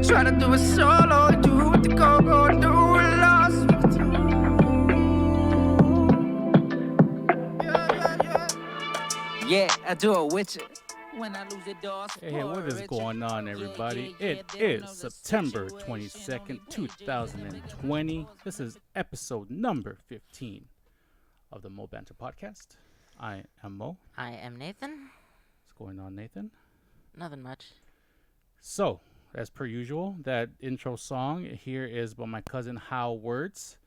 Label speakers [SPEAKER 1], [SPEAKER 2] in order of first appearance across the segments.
[SPEAKER 1] Try to do it solo, do what the go and do it lost. Yeah, I do it with you. When I lose the doors.
[SPEAKER 2] Hey, what is going on, everybody? It is September 22nd, 2020. This is episode number 15 of the Mo Banter podcast. I am Mo.
[SPEAKER 3] I am Nathan.
[SPEAKER 2] What's going on, Nathan?
[SPEAKER 3] Nothing much.
[SPEAKER 2] So, as per usual, that intro song here is by my cousin How Words.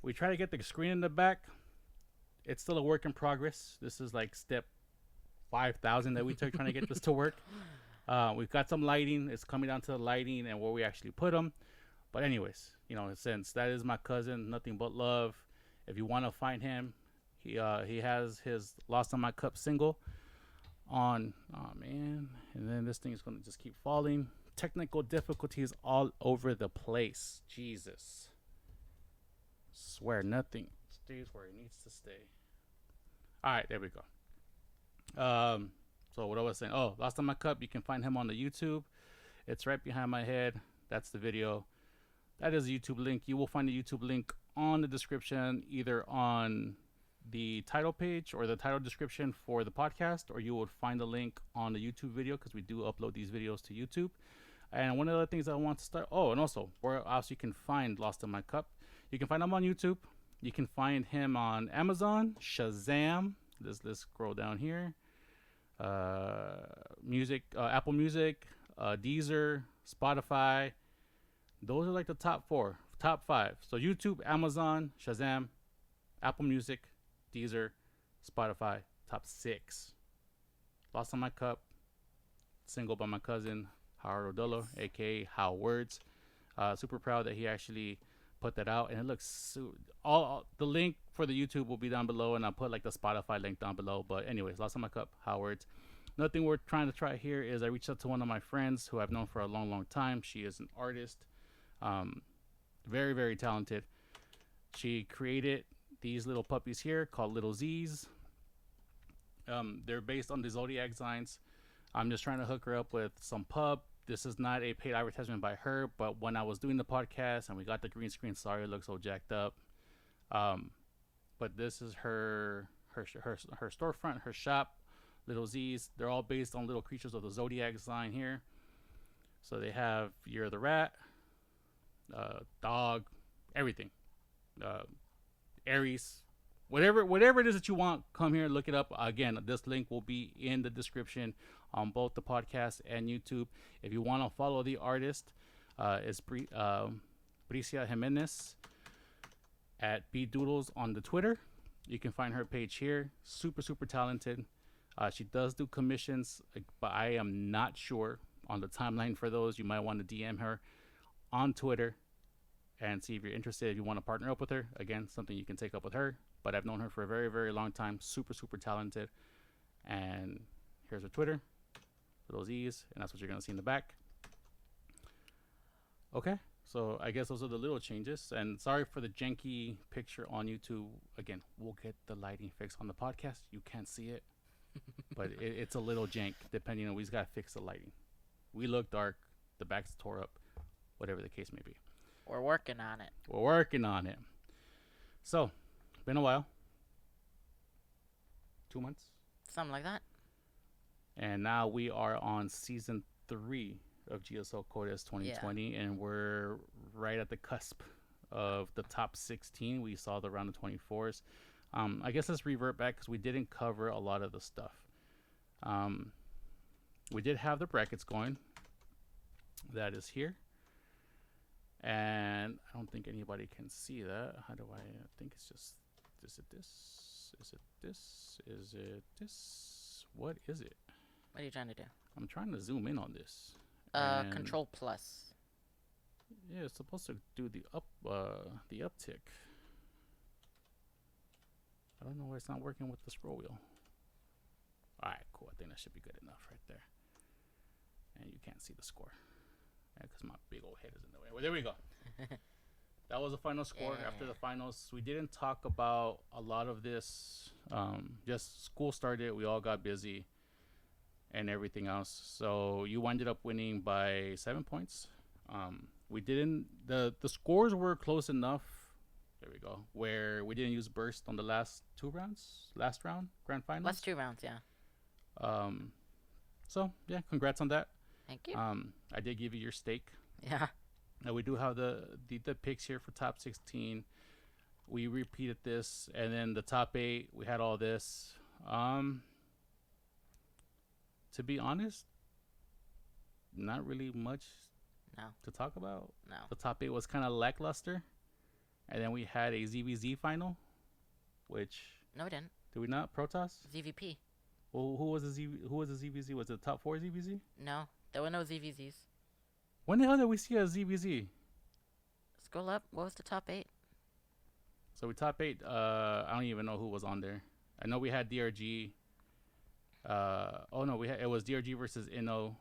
[SPEAKER 2] We try to get the screen in the back. It's still a work in progress. This is like step 5,000 that we took trying to get this to work. We've got some lighting. It's coming down to the lighting and where we actually put them. But anyways, since that is my cousin, nothing but love. If you want to find him, he has his Lost on My Cup single on. Oh man! And then this thing is going to just keep falling. Technical difficulties all over the place. Jesus. Swear nothing stays where it needs to stay. All right, there we go. So what I was saying, Lost on My Cup, you can find him on the YouTube. It's right behind my head. That's the video. That is the YouTube link. You will find the YouTube link on the description, either on the title page or the title description for the podcast, or you will find the link on the YouTube video because we do upload these videos to YouTube. And one of the things I want to start, and also where else you can find Lost on My Cup, you can find him on YouTube. You can find him on Amazon, Shazam. Let's scroll down here. Music, Apple Music, Deezer, Spotify. Those are like the top 5. So YouTube, Amazon, Shazam, Apple Music, Deezer, Spotify, top 6. Lost on My Cup, single by my cousin Howard Odolo, aka How Words. Super proud that he actually put that out, and it looks all the link for the YouTube will be down below, and I'll put like the Spotify link down below. But anyways, Lost on My Cup, Howard's. Another thing we're trying to try here is I reached out to one of my friends who I've known for a long time. She is an artist, very, very talented. She created these little puppies here called Lil'zzz. They're based on the zodiac signs. I'm just trying to hook her up with some pub. This is not a paid advertisement by her, but when I was doing the podcast and we got the green screen, sorry it looks so jacked up. But this is her storefront, her shop, Lil'zzz. They're all based on little creatures of the zodiac sign here. So they have Year the Rat, dog, everything. Aries, whatever it is that you want, come here and look it up. Again, this link will be in the description on both the podcast and YouTube. If you want to follow the artist, it's Brissia Jiménez at B Doodles on the Twitter. You can find her page here. Super talented. She does do commissions, but I am not sure on the timeline for those. You might want to DM her on Twitter and see if you're interested. If you want to partner up with her, again, something you can take up with her. But I've known her for a very, very long time. Super talented. And here's her Twitter, Lil'zzz, and that's what you're gonna see in the back. Okay, so I guess those are the little changes. And sorry for the janky picture on YouTube. Again, we'll get the lighting fixed on the podcast. You can't see it, but it's a little jank. Depending on, we just gotta fix the lighting. We look dark. The back's tore up. Whatever the case may be.
[SPEAKER 3] We're working on it.
[SPEAKER 2] We're working on it. So, been a while. 2 months.
[SPEAKER 3] Something like that.
[SPEAKER 2] And now we are on season 3 of GSL Codes 2020, and we're right at the cusp of the top 16. We saw the round of 24s. I guess let's revert back because we didn't cover a lot of the stuff. We did have the brackets going. That is here. And I don't think anybody can see that. How do I think it's just, is it this? Is it this? Is it this? What is it?
[SPEAKER 3] What are you trying to do?
[SPEAKER 2] I'm trying to zoom in on this.
[SPEAKER 3] Control plus.
[SPEAKER 2] Yeah, it's supposed to do the uptick. I don't know why it's not working with the scroll wheel. All right, cool. I think that should be good enough right there. And you can't see the score. Because my big old head is in the way. Well, there we go. That was the final score. Yeah. After the finals, we didn't talk about a lot of this. Just school started. We all got busy. and everything else. So you ended up winning by 7 points. We didn't. The scores were close enough. There we go. Where we didn't use burst on the last 2 rounds. Last round, grand finals.
[SPEAKER 3] Last 2 rounds, yeah.
[SPEAKER 2] So yeah, congrats on that.
[SPEAKER 3] Thank you.
[SPEAKER 2] I did give you your steak.
[SPEAKER 3] Yeah.
[SPEAKER 2] Now we do have the picks here for top 16. We repeated this, and then the top 8. We had all this. To be honest, not really much to talk about.
[SPEAKER 3] No.
[SPEAKER 2] The top 8 was kind of lackluster, and then we had a ZVZ final, which
[SPEAKER 3] No, we didn't.
[SPEAKER 2] did we not? Protoss.
[SPEAKER 3] ZVP.
[SPEAKER 2] Well, who was the ZVZ? Was it the top 4 ZVZ?
[SPEAKER 3] No, there were no ZVZs.
[SPEAKER 2] When the hell did we see a ZVZ?
[SPEAKER 3] Scroll up. What was the top 8?
[SPEAKER 2] So we top 8. I don't even know who was on there. I know we had DRG. Oh no, it was DRG versus Inno.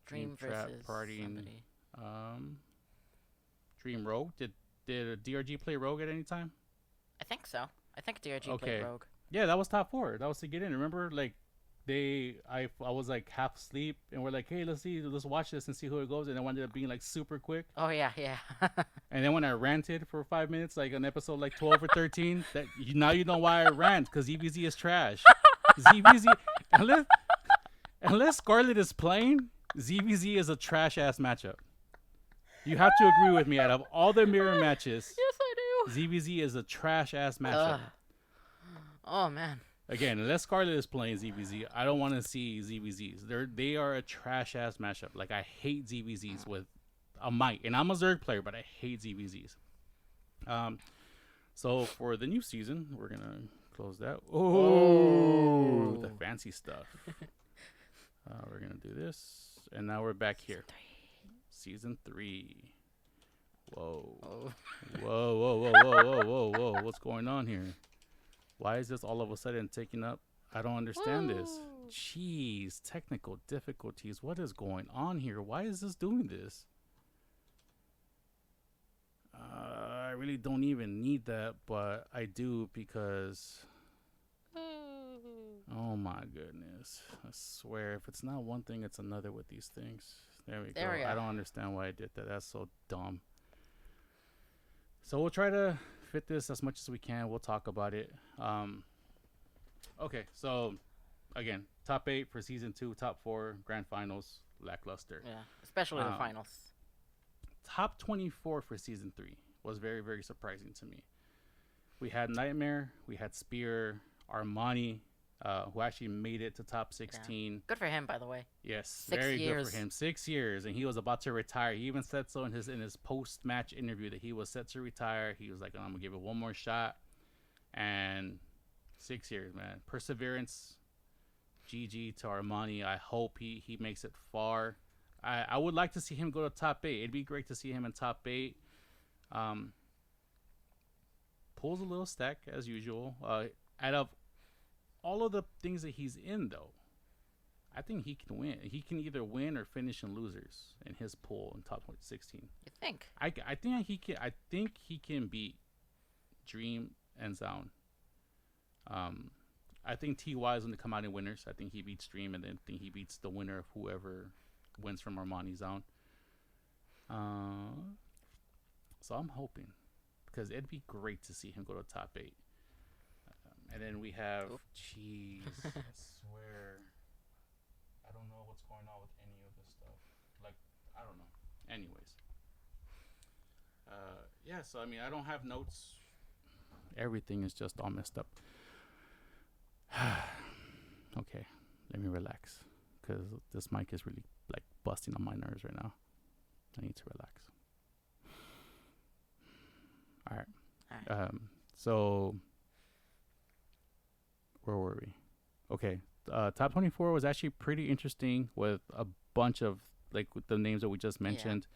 [SPEAKER 3] Dream
[SPEAKER 2] Trap
[SPEAKER 3] versus
[SPEAKER 2] Party and
[SPEAKER 3] somebody.
[SPEAKER 2] Dream Rogue. Did DRG play Rogue at any time?
[SPEAKER 3] I think so. I think DRG
[SPEAKER 2] Okay.
[SPEAKER 3] played Rogue.
[SPEAKER 2] Yeah, that was top 4. That was to get in. Remember, like I was like half asleep, and we're like, hey, let's watch this and see who it goes, and it ended up being like super quick.
[SPEAKER 3] Oh yeah, yeah.
[SPEAKER 2] And then when I ranted for 5 minutes, like on episode like 12 or 13, now you know why I rant, because EVZ is trash. ZVZ, unless Scarlet is playing, ZVZ is a trash ass matchup. You have to agree with me. Out of all the mirror matches,
[SPEAKER 3] Yes, I do.
[SPEAKER 2] ZVZ is a trash ass matchup.
[SPEAKER 3] Oh man.
[SPEAKER 2] Again, unless Scarlet is playing ZVZ, I don't want to see ZVZs. They are a trash ass matchup. Like, I hate ZVZs with a might, and I'm a Zerg player, but I hate ZVZs. So for the new season, we're gonna close that. Oh, the fancy stuff. We're gonna do this, and now we're back here. Season 3. Whoa.
[SPEAKER 3] Oh.
[SPEAKER 2] Whoa. What's going on here? Why is this all of a sudden taking up? I don't understand this. Jeez, technical difficulties. What is going on here? Why is this doing this? I really don't even need that, but I do because... Oh my goodness. I swear, if it's not one thing, it's another with these things. There we go. I don't understand why I did that. That's so dumb. So we'll try to fit this as much as we can. We'll talk about it. Okay, so again, top 8 for season 2, top 4 grand finals, lackluster.
[SPEAKER 3] Yeah, especially the finals.
[SPEAKER 2] Top 24 for season 3 was very, very surprising to me. We had Nightmare, we had Spear, Armani, who actually made it to top 16.
[SPEAKER 3] Yeah. Good for him, by the way.
[SPEAKER 2] Yes,
[SPEAKER 3] 6
[SPEAKER 2] very
[SPEAKER 3] years.
[SPEAKER 2] good for him. 6 years, and he was about to retire. He even said so in his post-match interview that he was set to retire. He was like, I'm gonna give it one more shot. And 6 years, man, perseverance. GG to Armani. I hope he makes it far. I would like to see him go to top 8. It'd be great to see him in top 8. Pulls a little stack as usual. Out of all of the things that he's in, though, I think he can win. He can either win or finish in losers in his pool in top 16.
[SPEAKER 3] You think?
[SPEAKER 2] I think he can. I think he can beat Dream and Sound. I think TY is going to come out in winners. I think he beats Dream, and then I think he beats the winner of whoever wins from Armani Zone. So I'm hoping, because it'd be great to see him go to top 8. And then we have, jeez, I swear, I don't know what's going on with any of this stuff. Like, I don't know. Anyways. Yeah, so, I mean, I don't have notes. Everything is just all messed up. Okay, let me relax, because this mic is really, like, busting on my nerves right now. I need to relax. All right. So... where were we? Okay. Top 24 was actually pretty interesting with a bunch of, like, with the names that we just mentioned.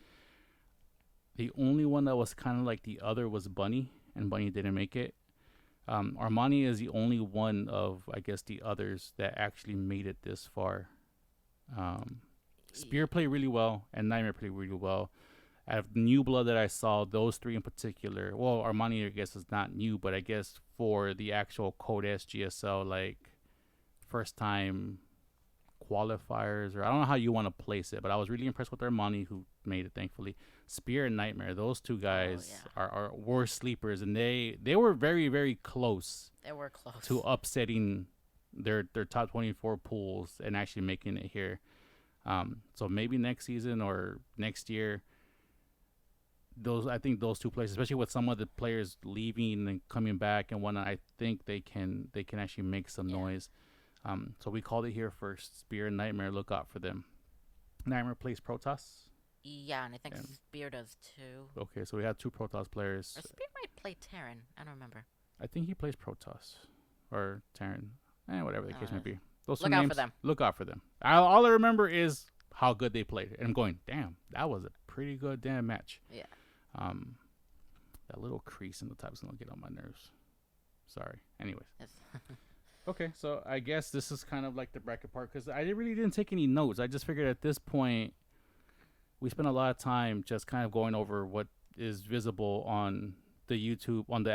[SPEAKER 2] Yeah. The only one that was kind of like the other was Bunny, and Bunny didn't make it. Armani is the only one of, I guess, the others that actually made it this far. Spear played really well, and Nightmare played really well. Out of the new blood that I saw, those 3 in particular, well, Armani, I guess, is not new, but I guess for the actual Code S GSL, like, first time qualifiers, or I don't know how you want to place it, but I was really impressed with Armani, who made it, thankfully. Spear and Nightmare, those two guys were sleepers, and they were very, very close.
[SPEAKER 3] They were close
[SPEAKER 2] to upsetting their top 24 pools and actually making it here. So maybe next season or next year, I think those two players, especially with some of the players leaving and coming back and whatnot, I think they can actually make some noise. So we called it here first. Spear and Nightmare, look out for them. Nightmare plays Protoss.
[SPEAKER 3] Yeah, and I think Spear does too.
[SPEAKER 2] Okay, so we have two Protoss players.
[SPEAKER 3] Or Spear might play Terran. I don't remember.
[SPEAKER 2] I think he plays Protoss or Terran. Whatever the case may be. Those
[SPEAKER 3] look
[SPEAKER 2] names,
[SPEAKER 3] out for them.
[SPEAKER 2] Look out for them. All I remember is how good they played. And I'm going, damn, that was a pretty good damn match.
[SPEAKER 3] Yeah.
[SPEAKER 2] That little crease in the top is going to get on my nerves. Sorry. Anyways.
[SPEAKER 3] Yes.
[SPEAKER 2] Okay, so I guess this is kind of like the bracket part, because I really didn't take any notes. I just figured at this point, we spent a lot of time just kind of going over what is visible on the YouTube, on the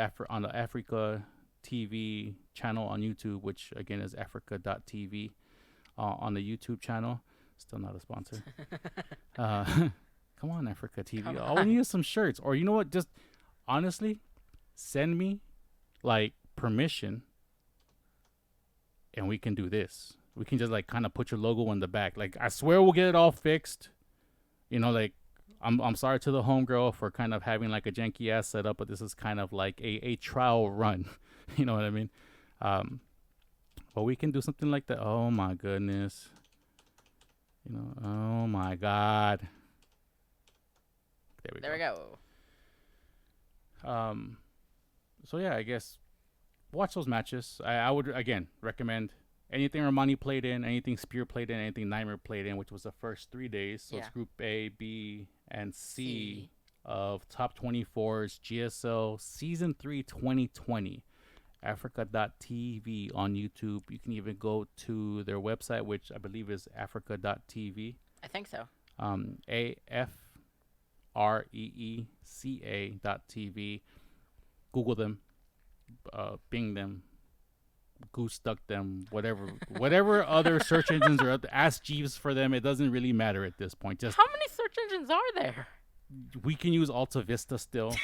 [SPEAKER 2] Africa TV channel on YouTube, which again is africa.tv on the YouTube channel. Still not a sponsor. Come on, Africa TV. All we need is some shirts. Or you know what? Just honestly, send me like permission and we can do this. We can just like kind of put your logo in the back. Like, I swear we'll get it all fixed. You know, like, I'm sorry to the homegirl for kind of having like a janky ass setup, but this is kind of like a trial run. You know what I mean? But we can do something like that. Oh my goodness. You know, oh my God. There we go. So yeah, I guess watch those matches. I would again recommend anything Armani played in, anything Spear played in, anything Nightmare played in, which was the first 3 days. So it's Group A, B, and C of top 24's GSL Season 3 2020. Africa.tv on YouTube. You can even go to their website, which I believe is Africa.tv.
[SPEAKER 3] I think so.
[SPEAKER 2] AFREECA.tv. Google them, Bing them, Goose Duck them, whatever other search engines are. Ask Jeeves for them. It doesn't really matter at this point. Just
[SPEAKER 3] how many search engines are there?
[SPEAKER 2] We can use Alta Vista still.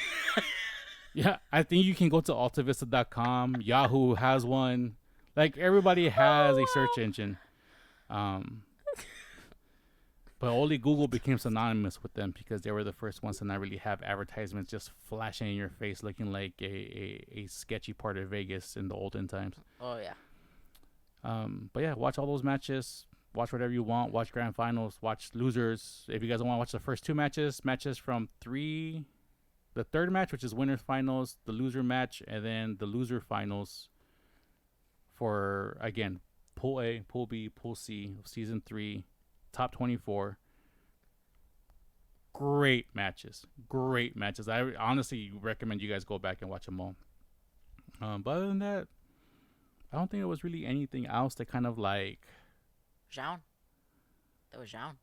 [SPEAKER 2] Yeah, I think you can go to altavista.com. Yahoo has one. Like, everybody has a search engine. But only Google became synonymous with them because they were the first ones to not really have advertisements just flashing in your face looking like a sketchy part of Vegas in the olden times.
[SPEAKER 3] Oh, yeah.
[SPEAKER 2] But yeah, watch all those matches. Watch whatever you want. Watch grand finals. Watch losers. If you guys want to watch the first two matches from the third match, which is winners finals, the loser match, and then the loser finals for, again, Pool A, Pool B, Pool C, Season 3, top 24. Great matches. I honestly recommend you guys go back and watch them all. But other than that, I don't think there was really anything else that kind of like...
[SPEAKER 3] Zhao? That was Zhao.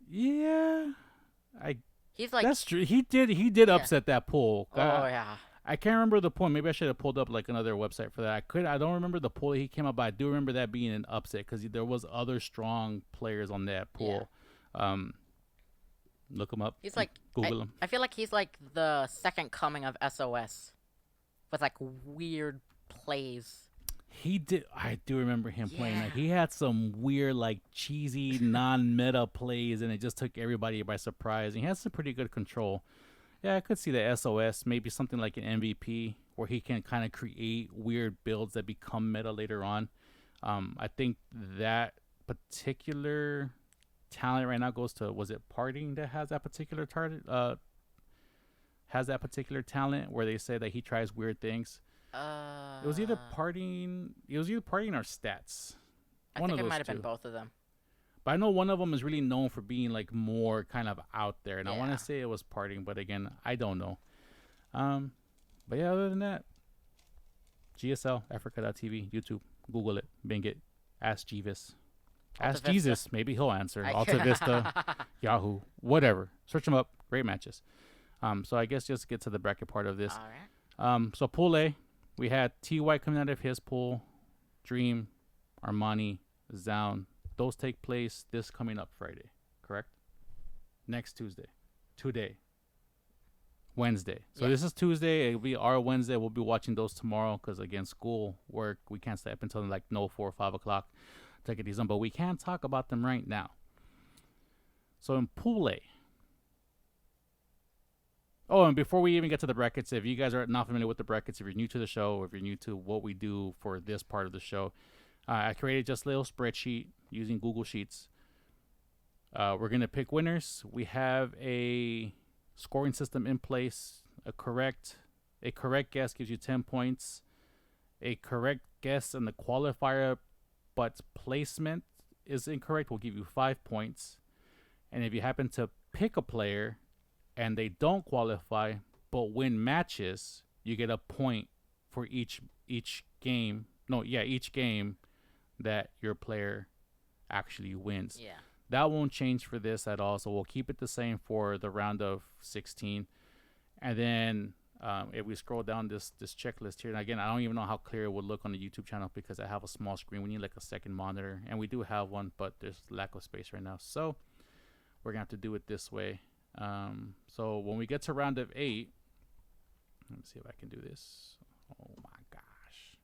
[SPEAKER 2] Yeah.
[SPEAKER 3] He's like...
[SPEAKER 2] That's true. He did upset that pool.
[SPEAKER 3] Oh, yeah.
[SPEAKER 2] I can't remember the point. Maybe I should have pulled up like another website for that. I don't remember the pool he came up, but I do remember that being an upset because there was other strong players on that pool. Yeah. Look him up.
[SPEAKER 3] He's like...
[SPEAKER 2] Google him.
[SPEAKER 3] I feel like he's like the second coming of SOS. With like weird plays.
[SPEAKER 2] He did. I do remember him playing that. He had some weird, like, cheesy, non-meta plays, and it just took everybody by surprise. And he has some pretty good control. Yeah, I could see the SOS, maybe something like an MVP, where he can kind of create weird builds that become meta later on. I think that particular talent right now goes to, was it Parting that has that particular talent, where they say that he tries weird things. It was either Parting or Stats.
[SPEAKER 3] I think it might have been both of them.
[SPEAKER 2] But I know one of them is really known for being like more kind of out there, and I want to say it was Parting, but again, I don't know. But yeah, other than that, GSL, Africa.tv, YouTube, Google it, Bing it, ask Jeeves, ask Jesus, maybe he'll answer. Alta Vista, Yahoo, whatever. Search them up. Great matches. So I guess just get to the bracket part of this.
[SPEAKER 3] All right.
[SPEAKER 2] So Pool A, we had T. White coming out of his pool, Dream, Armani, Zound. Those take place this coming up Friday, correct? Next Tuesday. Today. Wednesday. So this is Tuesday. It'll be our Wednesday. We'll be watching those tomorrow because, again, school, work. We can't stay up until 4 or 5 o'clock to get these on. But we can talk about them right now. So in Pool A. Oh, and before we even get to the brackets, if you guys are not familiar with the brackets, if you're new to the show, or if you're new to what we do for this part of the show, I created just a little spreadsheet using Google Sheets. We're going to pick winners. We have a scoring system in place. A correct guess gives you 10 points. A correct guess in the qualifier but placement is incorrect will give you 5 points. And if you happen to pick a player and they don't qualify but win matches, you get a point for each game. Each game that your player actually wins.
[SPEAKER 3] Yeah.
[SPEAKER 2] That won't change for this at all, so we'll keep it the same for the round of 16. And then if we scroll down this checklist here, and again, I don't even know how clear it would look on the YouTube channel because I have a small screen. We need like a second monitor, and we do have one, but there's lack of space right now. So we're going to have to do it this way. So when we get to round of 8, let me see if I can do this. Oh my gosh.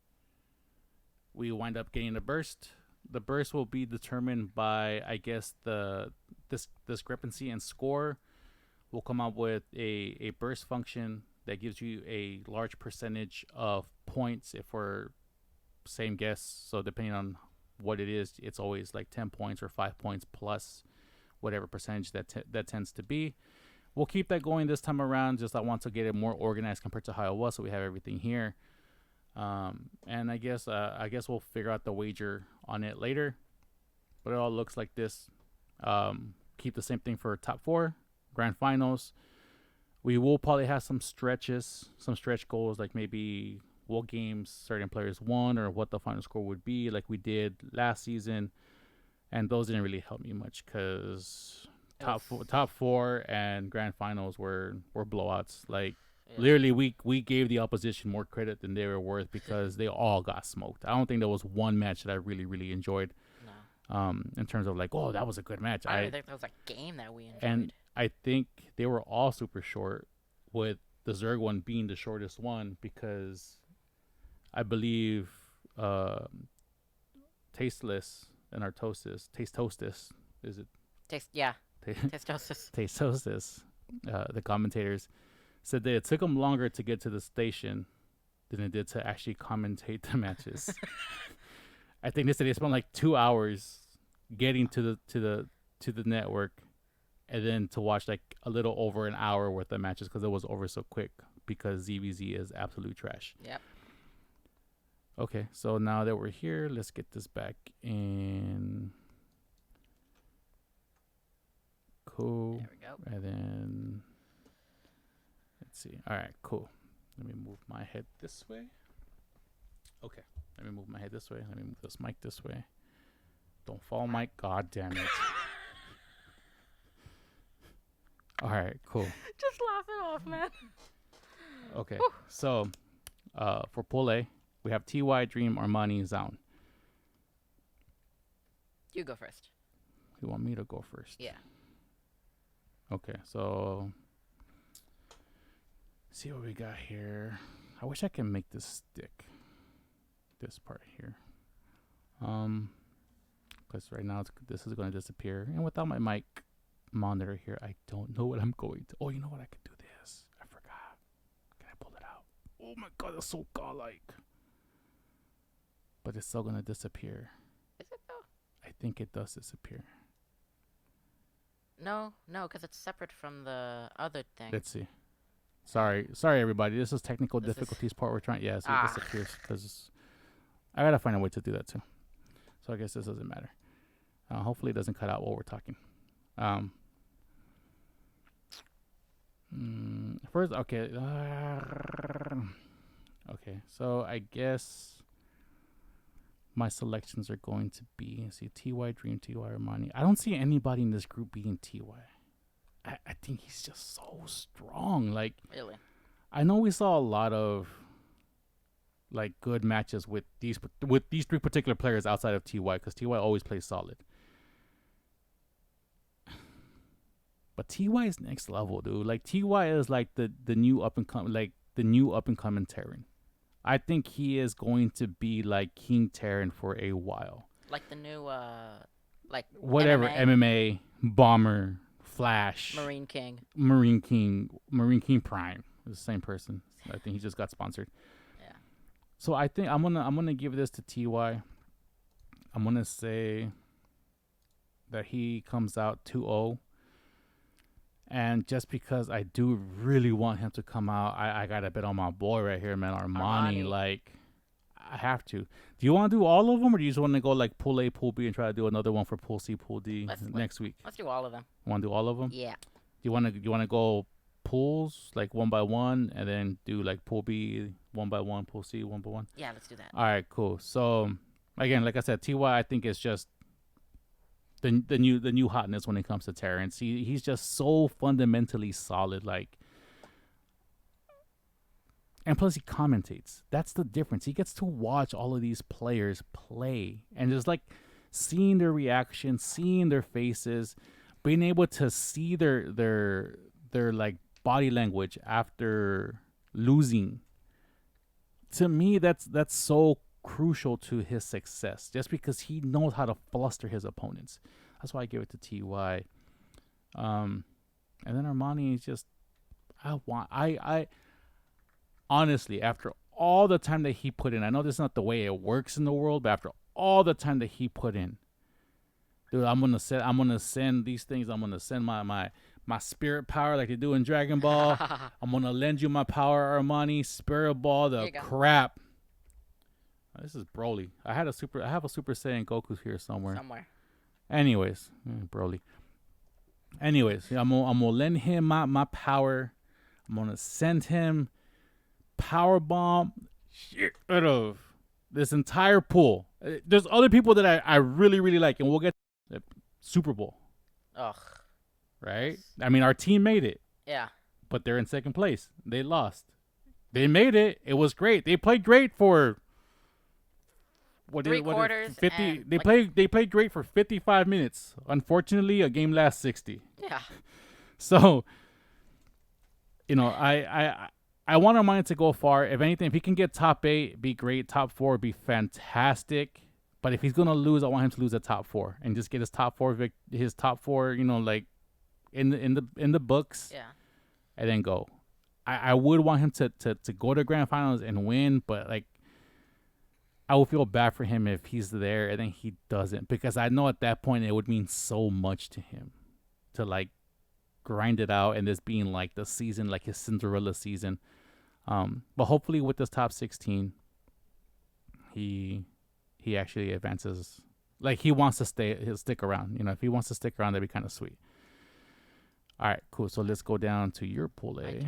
[SPEAKER 2] We wind up getting a burst. The burst will be determined by, I guess, this discrepancy in score. We'll come up with a burst function that gives you a large percentage of points if we're same guess. So depending on what it is, it's always like 10 points or 5 points plus whatever percentage that tends to be. We'll keep that going this time around. Just I want to get it more organized compared to how it was, so we have everything here. And I guess we'll figure out the wager on it later. But it all looks like this. Keep the same thing for top 4, grand finals. We will probably have some stretch goals, like maybe what games certain players won or what the final score would be, like we did last season. And those didn't really help me much because top four and grand finals were blowouts. Like literally, we gave the opposition more credit than they were worth because they all got smoked. I don't think there was one match that I really enjoyed. No. In terms of like, oh, that was a good match.
[SPEAKER 3] I don't think there was a game that we enjoyed.
[SPEAKER 2] And I think they were all super short, with the Zerg one being the shortest one because I believe Tasteless and Artosis, Tastostis, is it?
[SPEAKER 3] Tastosis.
[SPEAKER 2] Tastosis, the commentators said that it took them longer to get to the station than it did to actually commentate the matches. I think they said they spent like 2 hours getting to the network, and then to watch like a little over an hour worth of matches because it was over so quick because ZVZ is absolute trash.
[SPEAKER 3] Yep.
[SPEAKER 2] Okay, so now that we're here, let's get this back in. Cool.
[SPEAKER 3] There we go.
[SPEAKER 2] And then let's see. All right, cool. Let me move my head this way. Okay, let me move my head this way. Let me move this mic this way. Don't fall, Mike. God damn it. All right, cool.
[SPEAKER 3] Just laugh it off, man.
[SPEAKER 2] Okay, so for Pool A, we have TY, Dream, Armani, Zound.
[SPEAKER 3] You go first.
[SPEAKER 2] You want me to go first?
[SPEAKER 3] Yeah.
[SPEAKER 2] Okay, so see what we got here. I wish I can make this stick. This part here. Because right now this is going to disappear. And without my mic monitor here, I don't know what I'm going to. Oh, you know what? I could do this. I forgot. Can I pull it out? Oh my god, that's so godlike. But it's still going to disappear.
[SPEAKER 3] Is it though?
[SPEAKER 2] I think it does disappear.
[SPEAKER 3] No, because it's separate from the other thing.
[SPEAKER 2] Let's see. Sorry, everybody. This is technical difficulties part we're trying. Yeah, so it disappears because I gotta find a way to do that too. So I guess this doesn't matter. Hopefully, it doesn't cut out while we're talking. First, okay. Okay, so I guess my selections are going to be, see, TY, Dream, TY, Armani. I don't see anybody in this group beating TY. I think he's just so strong. Like,
[SPEAKER 3] really?
[SPEAKER 2] I know we saw a lot of like good matches with these three particular players outside of TY, because TY always plays solid. But TY is next level, dude. Like TY is like the new up and coming Terran. I think he is going to be like King Terran for a while.
[SPEAKER 3] Like the new like
[SPEAKER 2] whatever MMA Bomber, Flash,
[SPEAKER 3] Marine King
[SPEAKER 2] Prime. It's the same person. I think he just got sponsored.
[SPEAKER 3] Yeah.
[SPEAKER 2] So I think I'm gonna give this to TY. I'm gonna say that he comes out 2-0. And just because I do really want him to come out, I got a bet on my boy right here, man, Armani. Like, I have to. Do you want to do all of them, or do you just want to go like Pool A, Pool B, and try to do another one for Pool C, Pool D next week?
[SPEAKER 3] Let's do all of them.
[SPEAKER 2] Want to do all of them?
[SPEAKER 3] Yeah.
[SPEAKER 2] Do you want to go pools like 1 by 1, and then do like Pool B 1 by 1, Pool C 1 by 1?
[SPEAKER 3] Yeah, let's do that.
[SPEAKER 2] All right, cool. So again, like I said, TY I think is just the new hotness when it comes to Terrence. He's just so fundamentally solid, like, and plus he commentates. That's the difference. He gets to watch all of these players play and just like seeing their reactions, seeing their faces, being able to see their like body language after losing. To me, that's so crucial to his success, just because he knows how to fluster his opponents. That's why I give it to TY. And then Armani is just, I honestly, after all the time that he put in, I know this is not the way it works in the world, but after all the time that he put in, dude, I'm gonna send these things. I'm gonna send my spirit power like they do in Dragon Ball. I'm gonna lend you my power, Armani. Spirit ball the crap. This is Broly. I have a Super Saiyan Goku here somewhere. Anyways, Broly. Anyways, I'm gonna lend him my power. I'm gonna send him power bomb shit out of this entire pool. There's other people that I really, really like, and we'll get to Super Bowl.
[SPEAKER 3] Ugh.
[SPEAKER 2] Right? I mean, our team made it.
[SPEAKER 3] Yeah.
[SPEAKER 2] But they're in second place. They lost. They made it. It was great. They played great for
[SPEAKER 3] three quarters.
[SPEAKER 2] 50. They played great for 55 minutes. Unfortunately, a game lasts 60.
[SPEAKER 3] Yeah.
[SPEAKER 2] So, I want Armani to go far. If anything, if he can get top 8, be great. Top 4, be fantastic. But if he's gonna lose, I want him to lose at top 4 and just get his top 4 like in the books.
[SPEAKER 3] Yeah.
[SPEAKER 2] And then go. I would want him to go to grand finals and win, but like I would feel bad for him if he's there and then he doesn't, because I know at that point it would mean so much to him to like grind it out and this being like the season, like his Cinderella season. But hopefully with this top 16, he actually advances. Like he wants to he'll stick around. If he wants to stick around, that'd be kind of sweet. All right, cool. So let's go down to your pool A.
[SPEAKER 3] Okay.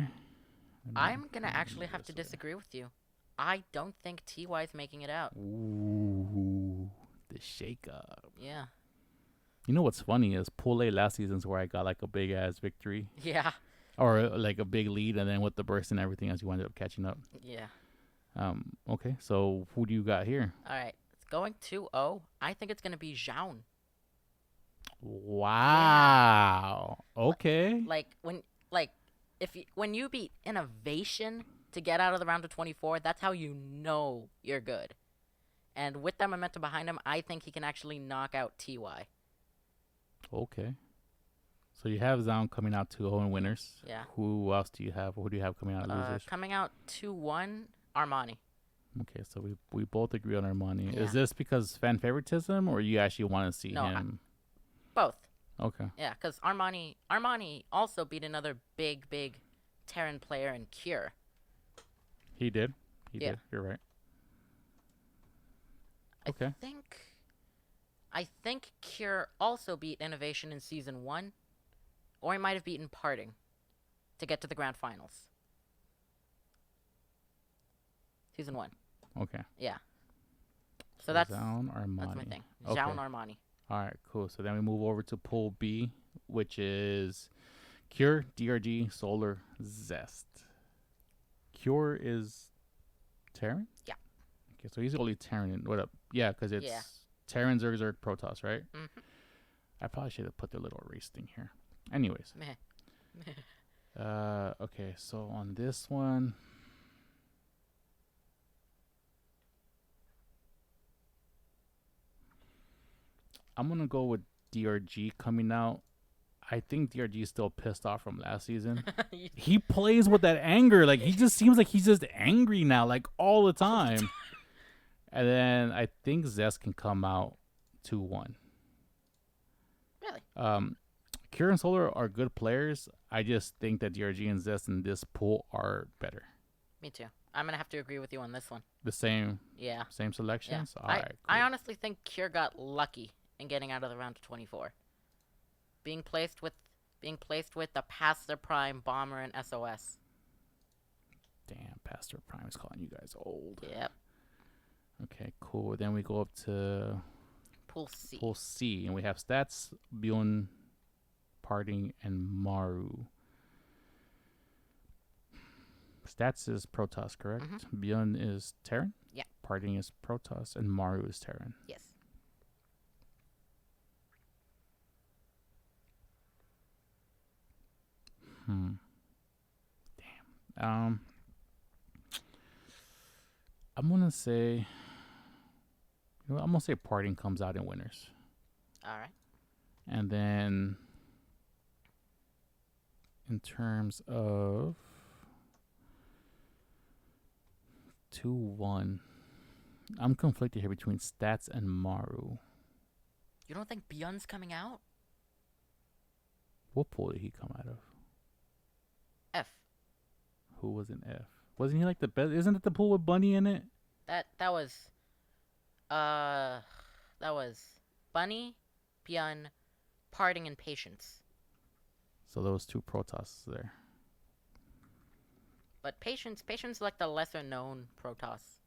[SPEAKER 3] I'm gonna actually have to disagree with you. I don't think TY's making it out.
[SPEAKER 2] Ooh, the shake-up.
[SPEAKER 3] Yeah.
[SPEAKER 2] You know what's funny is Pool A last season's where I got like a big-ass victory.
[SPEAKER 3] Yeah.
[SPEAKER 2] Or like a big lead, and then with the burst and everything else, you ended up catching up.
[SPEAKER 3] Yeah.
[SPEAKER 2] Okay, so who do you got here?
[SPEAKER 3] All right. It's going 2-0. I think it's going to be Zhaun.
[SPEAKER 2] Wow. Yeah. Okay.
[SPEAKER 3] When you beat Innovation to get out of the round of 24, that's how you know you're good. And with that momentum behind him, I think he can actually knock out TY.
[SPEAKER 2] Okay. So you have Zhaun coming out 2-0 in winners.
[SPEAKER 3] Yeah.
[SPEAKER 2] Who else do you have? Who do you have coming out losers?
[SPEAKER 3] Coming out 2-1, Armani.
[SPEAKER 2] Okay, so we both agree on Armani.
[SPEAKER 3] Yeah.
[SPEAKER 2] Is this because fan favoritism, or you actually want to see him?
[SPEAKER 3] Both.
[SPEAKER 2] Okay.
[SPEAKER 3] Yeah, because Armani also beat another big Terran player in Cure.
[SPEAKER 2] He did. He did. You're right. Okay.
[SPEAKER 3] I think Cure also beat Innovation in Season 1, or he might have beaten Parting to get to the Grand Finals. Season 1.
[SPEAKER 2] Okay.
[SPEAKER 3] Yeah. So that's
[SPEAKER 2] Zhaun Armani.
[SPEAKER 3] That's my thing.
[SPEAKER 2] Okay.
[SPEAKER 3] Zhaun Armani.
[SPEAKER 2] All right, cool. So then we move over to Pool B, which is Cure, DRG, Solar, Zest. Cure is Terran?
[SPEAKER 3] Yeah.
[SPEAKER 2] Okay, so he's only Terran. What up? Yeah, because it's
[SPEAKER 3] Yeah.
[SPEAKER 2] Terran, Zerg, Protoss, right?
[SPEAKER 3] Mm-hmm.
[SPEAKER 2] I probably should have put the little race thing here. Anyways. Okay, so on this one. I'm going to go with DRG coming out. I think DRG is still pissed off from last season. He plays with that anger. Like, he just seems like he's just angry now, like, all the time. And then I think Zest can come out 2-1.
[SPEAKER 3] Really?
[SPEAKER 2] Kira and Solar are good players. I just think that DRG and Zest in this pool are better.
[SPEAKER 3] Me too. I'm gonna have to agree with you on this one.
[SPEAKER 2] The same
[SPEAKER 3] Yeah.
[SPEAKER 2] selections?
[SPEAKER 3] Yeah.
[SPEAKER 2] All right,
[SPEAKER 3] I
[SPEAKER 2] cool.
[SPEAKER 3] honestly think Cure got lucky in getting out of the round of 24. Being placed with the Pastor Prime, Bomber, and SOS.
[SPEAKER 2] Damn, Pastor Prime is calling you guys old.
[SPEAKER 3] Yep.
[SPEAKER 2] Okay, cool. Then we go up to
[SPEAKER 3] Pool C.
[SPEAKER 2] Pool C, and we have Stats, Bjorn, Parting, and Maru. Stats is Protoss, correct?
[SPEAKER 3] Mm-hmm.
[SPEAKER 2] Bjorn is Terran?
[SPEAKER 3] Yeah.
[SPEAKER 2] Parting is Protoss, and Maru is Terran.
[SPEAKER 3] Yes.
[SPEAKER 2] Damn. I'm gonna say, I'm gonna say Parting comes out in winners,
[SPEAKER 3] All right.
[SPEAKER 2] and then in terms of 2-1, I'm conflicted here between Stats and Maru.
[SPEAKER 3] You don't think Beyond's coming out?
[SPEAKER 2] What pool did he come out of?
[SPEAKER 3] F.
[SPEAKER 2] Who was in F? Wasn't he like the best? Isn't it the pool with Bunny in it?
[SPEAKER 3] That was Bunny, Beyond, Parting, and Patience.
[SPEAKER 2] So those two Protoss there.
[SPEAKER 3] But Patience like the lesser known Protoss.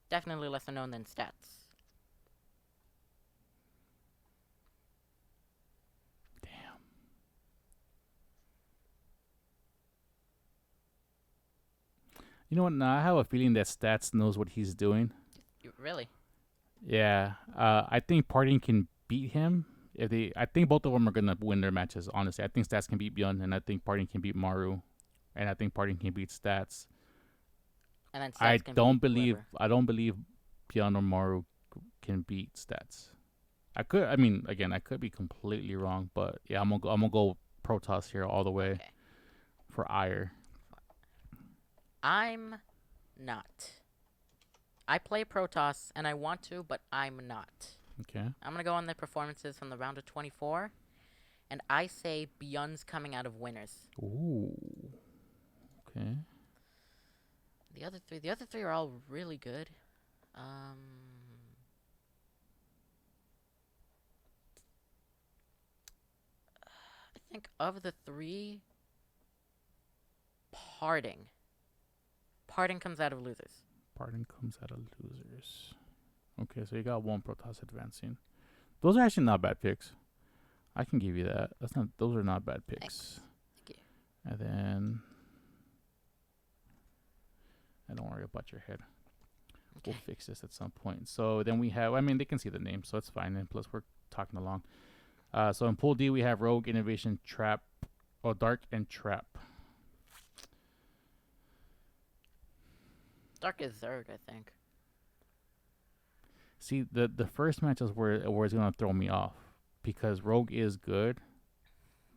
[SPEAKER 3] Definitely lesser known than Stats.
[SPEAKER 2] Damn. You know what? Now I have a feeling that Stats knows what he's doing.
[SPEAKER 3] Really?
[SPEAKER 2] Yeah. I think Parting can beat him. I think both of them are gonna win their matches. Honestly, I think Stats can beat Bjorn, and I think Parting can beat Maru, and I think Parting can beat Stats.
[SPEAKER 3] And then Stats
[SPEAKER 2] I
[SPEAKER 3] can
[SPEAKER 2] don't
[SPEAKER 3] beat
[SPEAKER 2] believe
[SPEAKER 3] whoever.
[SPEAKER 2] I don't believe Bjorn or Maru can beat Stats. I could. I mean, again, I could be completely wrong, but yeah, I'm gonna go Protoss here all the way
[SPEAKER 3] Okay.
[SPEAKER 2] for ire.
[SPEAKER 3] I'm not. I play Protoss, and I want to, but I'm not.
[SPEAKER 2] Okay.
[SPEAKER 3] I'm going to go on the performances from the round of 24, and I say Beyond's coming out of winners.
[SPEAKER 2] Ooh. Okay.
[SPEAKER 3] The other three are all really good. I think of the three, Parting comes out of losers.
[SPEAKER 2] Parting comes out of losers. Okay, so you got one Protoss advancing. Those are actually not bad picks. I can give you that. Those are not bad picks.
[SPEAKER 3] Thanks. Thank you.
[SPEAKER 2] And then, don't worry about your head.
[SPEAKER 3] Okay.
[SPEAKER 2] We'll fix this at some point. So then we have, I mean, they can see the name, so it's fine. And plus, we're talking along. So in Pool D, we have Rogue, Innovation, Trap, Dark, and Trap.
[SPEAKER 3] Dark is Zerg, I think.
[SPEAKER 2] See, the first match is where it's going to throw me off. Because Rogue is good,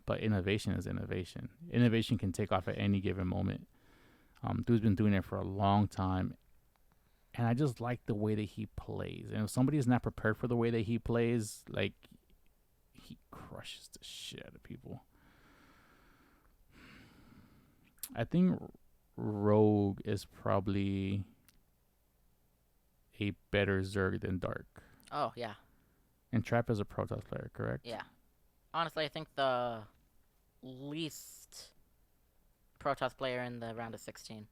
[SPEAKER 2] but Innovation is Innovation. Innovation can take off at any given moment. Dude's been doing it for a long time. And I just like the way that he plays. And if somebody is not prepared for the way that he plays, like, he crushes the shit out of people. I think Rogue is probably a better Zerg than Dark.
[SPEAKER 3] Oh, yeah.
[SPEAKER 2] And Trap is a Protoss player, correct?
[SPEAKER 3] Yeah. Honestly, I think the least Protoss player in the round of 16.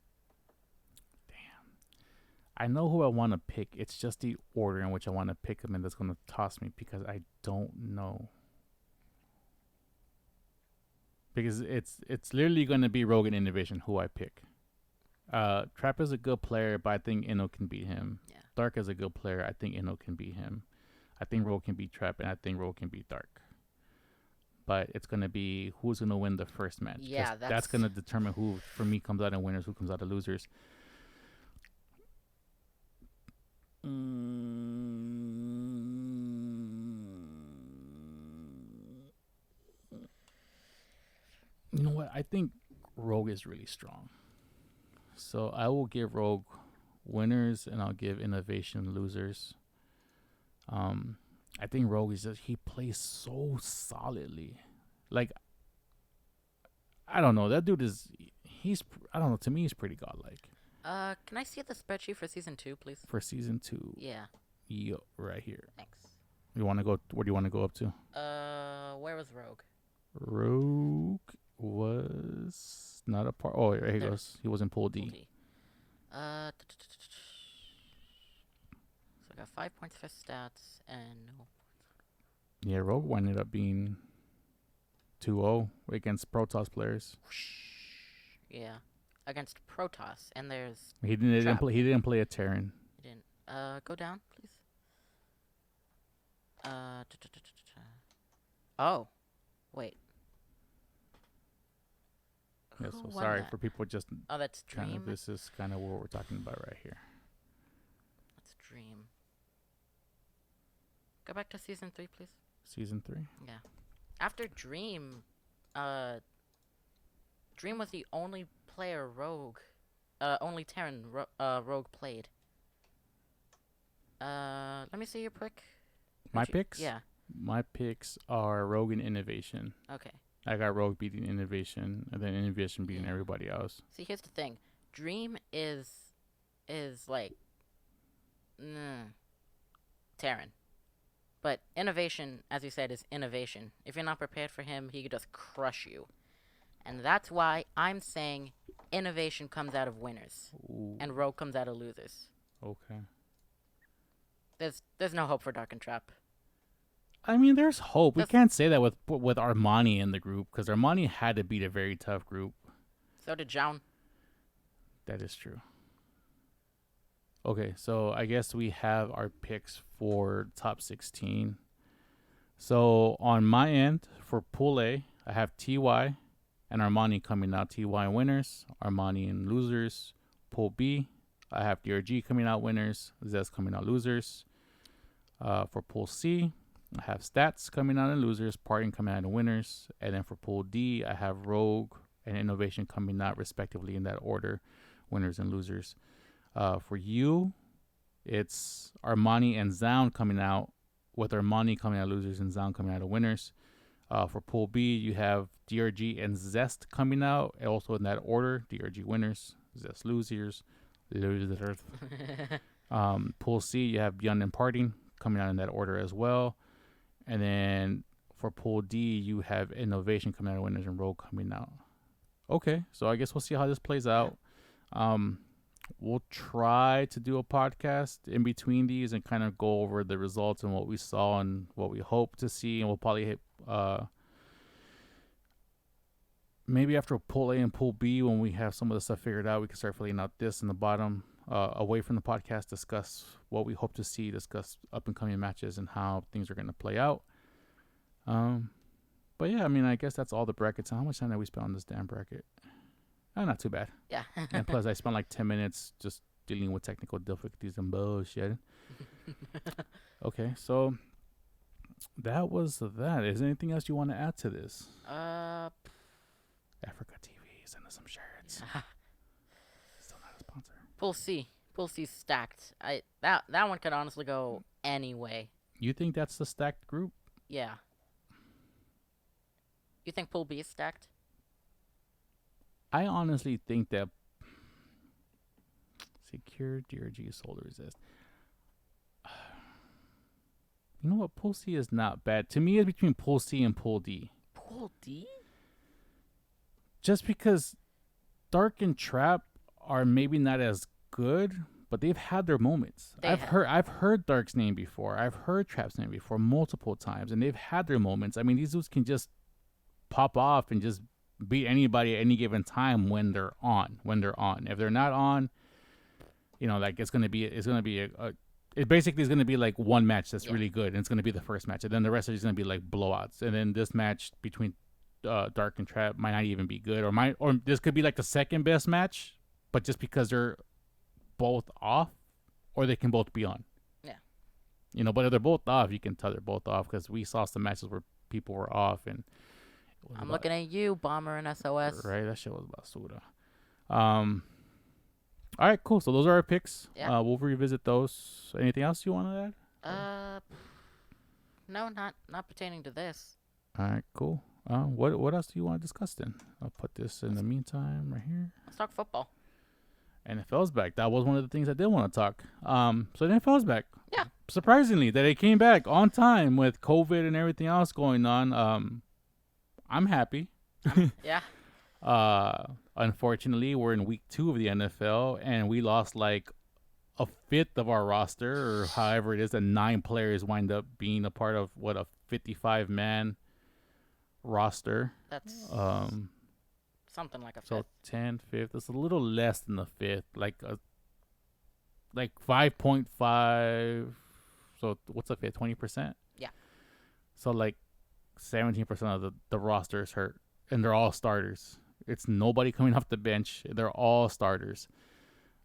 [SPEAKER 2] I know who I want to pick. It's just the order in which I want to pick them, and that's going to toss me because I don't know. Because it's literally going to be Rogue and Innovation who I pick. Trap is a good player, but I think Inno can beat him.
[SPEAKER 3] Yeah.
[SPEAKER 2] Dark is a good player. I think Inno can beat him. I think Rogue can beat Trap, and I think Rogue can beat Dark. But it's going to be who's going to win the first match.
[SPEAKER 3] Yeah,
[SPEAKER 2] that's going to determine who, for me, comes out in winners, who comes out of losers. You know what? I think Rogue is really strong. So I will give Rogue winners, and I'll give Innovation losers. I think Rogue is just, he plays so solidly. Like, I don't know. That dude is, I don't know. To me, he's pretty godlike.
[SPEAKER 3] Can I see the spreadsheet for season 2, please?
[SPEAKER 2] For season 2.
[SPEAKER 3] Yeah.
[SPEAKER 2] Yo, right here.
[SPEAKER 3] Thanks.
[SPEAKER 2] You want to go, where do you want to go up to?
[SPEAKER 3] Where was Rogue?
[SPEAKER 2] Rogue was not a part. Oh, here he goes. He was in Pool D.
[SPEAKER 3] Pool D. So I got 5 points for stats and no.
[SPEAKER 2] Yeah, Rogue ended up being 2-0 against Protoss players.
[SPEAKER 3] Yeah, against Protoss, and there's
[SPEAKER 2] He didn't play a Terran.
[SPEAKER 3] He didn't. Go down, please. Oh, wait.
[SPEAKER 2] Yeah,
[SPEAKER 3] Who
[SPEAKER 2] so
[SPEAKER 3] won
[SPEAKER 2] sorry
[SPEAKER 3] that?
[SPEAKER 2] for people just
[SPEAKER 3] Oh, that's
[SPEAKER 2] kind
[SPEAKER 3] Dream.
[SPEAKER 2] of. This is kind of what we're talking about right here.
[SPEAKER 3] That's Dream. Go back to season 3, please.
[SPEAKER 2] Season 3.
[SPEAKER 3] Yeah. After Dream, Dream was the only player Rogue, only Terran Rogue played. Let me see your pick.
[SPEAKER 2] My picks?
[SPEAKER 3] Yeah.
[SPEAKER 2] My picks are Rogue and Innovation.
[SPEAKER 3] Okay.
[SPEAKER 2] I got Rogue beating Innovation, and then Innovation beating
[SPEAKER 3] Yeah.
[SPEAKER 2] everybody else.
[SPEAKER 3] See, here's the thing. Dream is like, Terran. But Innovation, as you said, is Innovation. If you're not prepared for him, he could just crush you. And that's why I'm saying Innovation comes out of winners,
[SPEAKER 2] Ooh,
[SPEAKER 3] and Rogue comes out of losers.
[SPEAKER 2] okay.
[SPEAKER 3] There's no hope for Dark and Trap.
[SPEAKER 2] I mean, there's hope. We
[SPEAKER 3] That's-
[SPEAKER 2] can't say that with Armani in the group, because Armani had to beat a very tough group.
[SPEAKER 3] So did Jaun.
[SPEAKER 2] That is true. Okay, so I guess we have our picks for top 16. So on my end, for Pool A, I have TY and Armani coming out. TY winners, Armani and losers. Pool B, I have DRG coming out winners, Zez coming out losers. For Pool C, I have Stats coming out and losers, Parting coming out and winners. And then for Pool D, I have Rogue and Innovation coming out respectively in that order, winners and losers. For you, it's Armani and Zound coming out, with Armani coming out losers and Zound coming out of winners. For Pool B, you have DRG and Zest coming out, also in that order. DRG winners, Zest losers. Pool C, you have Beyond and Parting coming out in that order as well. And then for Pool D, you have Innovation coming out of winners and Rogue coming out. Okay, so I guess we'll see how this plays out. We'll try to do a podcast in between these and kind of go over the results and what we saw and what we hope to see. And we'll probably hit maybe after Pool A and Pool B, when we have some of the stuff figured out, we can start filling out this in the bottom. Away from the podcast, discuss what we hope to see, discuss up and coming matches and how things are going to play out. But yeah, I mean, I guess that's all the brackets. How much time did we spend on this damn bracket? Not too bad.
[SPEAKER 3] Yeah.
[SPEAKER 2] And plus, I spent like 10 minutes just dealing with technical difficulties and bullshit. Okay, so that was that. Is there anything else you want to add to this? Africa TV, send us some shirts. Still not a sponsor.
[SPEAKER 3] Pool C. Pool C's stacked. That one could honestly go any way.
[SPEAKER 2] You think that's the stacked group?
[SPEAKER 3] Yeah. You think Pool B is stacked?
[SPEAKER 2] I honestly think that secure DRG solar resist. You know what? Pool C is not bad. To me, it's between Pool C and Pool D.
[SPEAKER 3] Pool D?
[SPEAKER 2] Just because Dark and Trap are maybe not as good, but they've had their moments. I've heard Dark's name before. I've heard Trap's name before multiple times, and they've had their moments. I mean, these dudes can just pop off and just beat anybody at any given time when they're on. If they're not on, you know, like it's gonna be a it basically is going to be like one match that's
[SPEAKER 3] Yeah.
[SPEAKER 2] really good, and it's going to be the first match, and then the rest are just going to be like blowouts, and then this match between Dark and Trap might not even be good, or this could be like the second best match, but just because they're both off, or they can both be on.
[SPEAKER 3] Yeah.
[SPEAKER 2] You know, but if they're both off, you can tell they're both off, because we saw some matches where people were off, and
[SPEAKER 3] I'm looking at you, Bomber and SOS.
[SPEAKER 2] right. That shit was basura. All right, cool. So those are our picks.
[SPEAKER 3] Yeah.
[SPEAKER 2] We'll revisit those. Anything else you want to add?
[SPEAKER 3] No, not pertaining to this.
[SPEAKER 2] All right, cool. What else do you want to discuss then? I'll put this in the meantime right here.
[SPEAKER 3] Let's talk football.
[SPEAKER 2] NFL's back. That was one of the things I did want to talk. So the NFL's back.
[SPEAKER 3] Yeah.
[SPEAKER 2] Surprisingly, that it came back on time with COVID and everything else going on. I'm happy.
[SPEAKER 3] Yeah.
[SPEAKER 2] Unfortunately, we're in week 2 of the NFL, and we lost like a fifth of our roster, or however it is, that 9 players wind up being a part of a 55-man roster.
[SPEAKER 3] That's something like a
[SPEAKER 2] So
[SPEAKER 3] fifth.
[SPEAKER 2] 10, fifth. It's a little less than the fifth, like 5.5. So what's a fifth? 20%.
[SPEAKER 3] Yeah.
[SPEAKER 2] So like 17% of the roster is hurt, and they're all starters. It's nobody coming off the bench. They're all starters.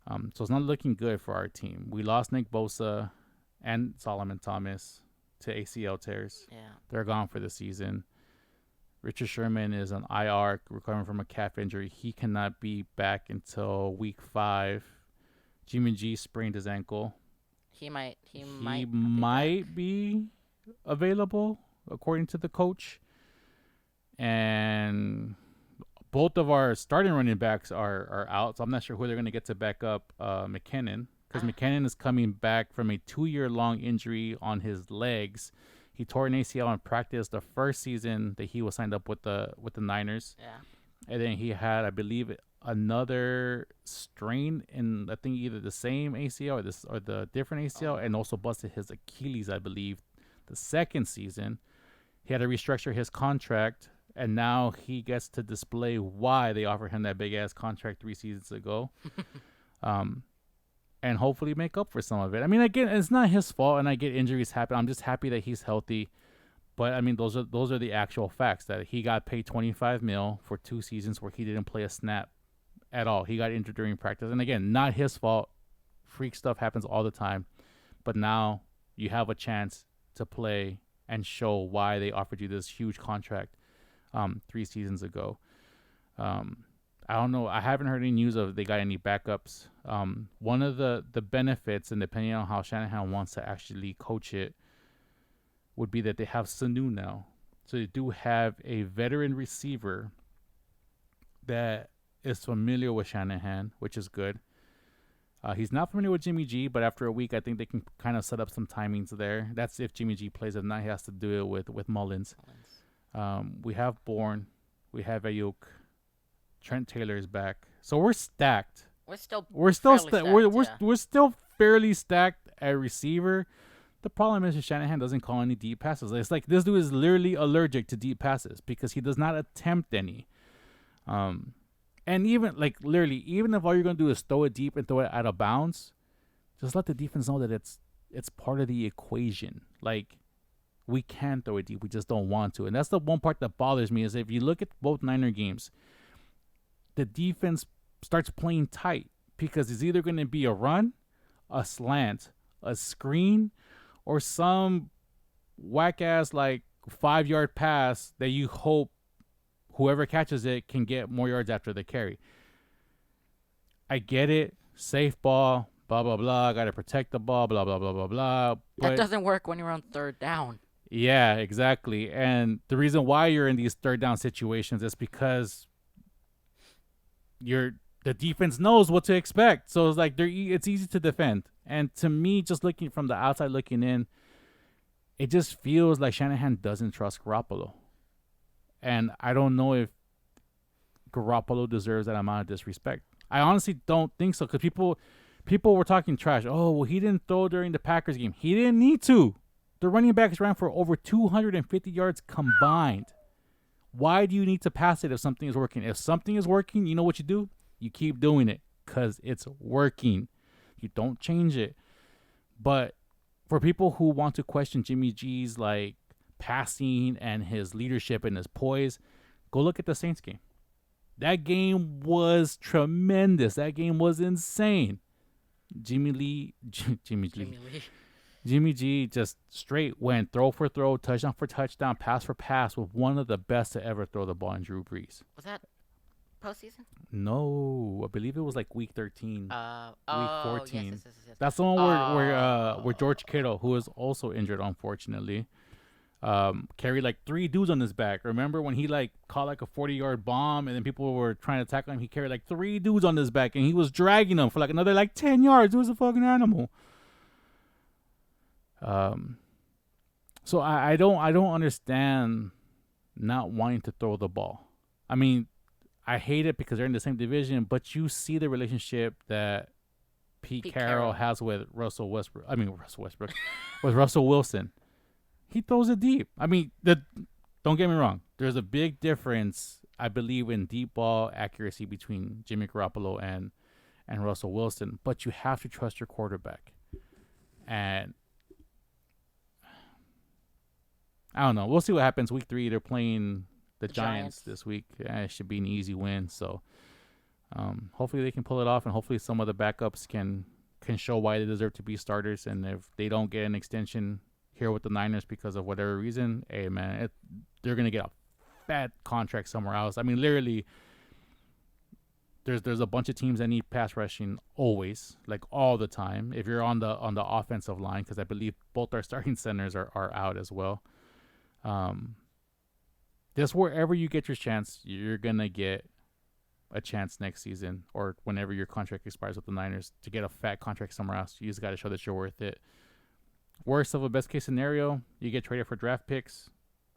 [SPEAKER 2] So it's not looking good for our team. We lost Nick Bosa and Solomon Thomas to ACL tears.
[SPEAKER 3] Yeah.
[SPEAKER 2] They're gone for the season. Richard Sherman is on IR, recovering from a calf injury. He cannot be back until week 5. Jimmy G sprained his ankle.
[SPEAKER 3] He might
[SPEAKER 2] be available, according to the coach. And both of our starting running backs are out, so I'm not sure who they're going to get to back up McKinnon, because McKinnon is coming back from a 2-year-long injury on his legs. He tore an ACL in practice the first season that he was signed up with the Niners.
[SPEAKER 3] Yeah.
[SPEAKER 2] And then he had, I believe, another strain in, I think, either the same ACL or the different ACL, and also busted his Achilles, I believe, the second season. He had to restructure his contract, and now he gets to display why they offered him that big-ass contract 3 seasons ago. And hopefully make up for some of it. I mean, again, it's not his fault, and I get injuries happen. I'm just happy that he's healthy. But I mean, those are the actual facts, that he got paid $25 million for 2 seasons where he didn't play a snap at all. He got injured during practice, and again, not his fault. Freak stuff happens all the time. But now you have a chance to play and show why they offered you this huge contract 3 seasons ago. I don't know. I haven't heard any news of they got any backups. One of the benefits, and depending on how Shanahan wants to actually coach it, would be that they have Sanu now. So they do have a veteran receiver that is familiar with Shanahan, which is good. He's not familiar with Jimmy G, but after a week, I think they can kind of set up some timings there. That's if Jimmy G plays. If not, he has to do it with Mullins. We have Bourne. We have Ayuk. Trent Taylor is back. So we're stacked. We're still fairly stacked at receiver. The problem is Shanahan doesn't call any deep passes. It's like this dude is literally allergic to deep passes because he does not attempt any. And even if all you're gonna do is throw it deep and throw it out of bounds, just let the defense know that it's part of the equation. Like, we can throw it deep, we just don't want to. And that's the one part that bothers me, is if you look at both Niner games, the defense starts playing tight because it's either going to be a run, a slant, a screen, or some whack-ass 5-yard pass that you hope whoever catches it can get more yards after the carry. I get it. Safe ball, blah, blah, blah. Got to protect the ball, blah, blah, blah, blah, blah. But
[SPEAKER 3] that doesn't work when you're on 3rd down.
[SPEAKER 2] Yeah, exactly. And the reason why you're in these 3rd down situations is because the defense knows what to expect. So it's like it's easy to defend. And to me, just looking from the outside looking in, it just feels like Shanahan doesn't trust Garoppolo. And I don't know if Garoppolo deserves that amount of disrespect. I honestly don't think so, because people were talking trash. Oh, well, he didn't throw during the Packers game. He didn't need to. The running backs ran for over 250 yards combined. Why do you need to pass it if something is working? If something is working, you know what you do? You keep doing it because it's working. You don't change it. But for people who want to question Jimmy G's like passing and his leadership and his poise, go look at the Saints game. That game was tremendous. That game was insane. Jimmy G just straight went throw for throw, touchdown for touchdown, pass for pass with one of the best to ever throw the ball in Drew Brees.
[SPEAKER 3] Was that postseason?
[SPEAKER 2] No, I believe it was like week 13, week 14.
[SPEAKER 3] Yes.
[SPEAKER 2] That's the one where George Kittle, who was also injured unfortunately, carried like 3 dudes on his back. Remember when he like caught like a 40-yard bomb and then people were trying to tackle him? He carried like 3 dudes on his back and he was dragging them for like another like 10 yards. It was a fucking animal. So I don't understand not wanting to throw the ball. I mean, I hate it because they're in the same division, but you see the relationship that Pete Carroll has with Russell Westbrook. With Russell Wilson. He throws it deep. I mean, don't get me wrong. There's a big difference, I believe, in deep ball accuracy between Jimmy Garoppolo and Russell Wilson, but you have to trust your quarterback. And I don't know. We'll see what happens week 3. They're playing the Giants this week. It should be an easy win. So hopefully they can pull it off, and hopefully some of the backups can show why they deserve to be starters. And if they don't get an extension here with the Niners because of whatever reason, hey, man, they're going to get a fat contract somewhere else. I mean, literally, there's a bunch of teams that need pass rushing always, like all the time. If you're on the offensive line, because I believe both our starting centers are out as well. Just wherever you get your chance, you're gonna get a chance next season or whenever your contract expires with the Niners to get a fat contract somewhere else. You just got to show that you're worth it. Worst of a best case scenario, you get traded for draft picks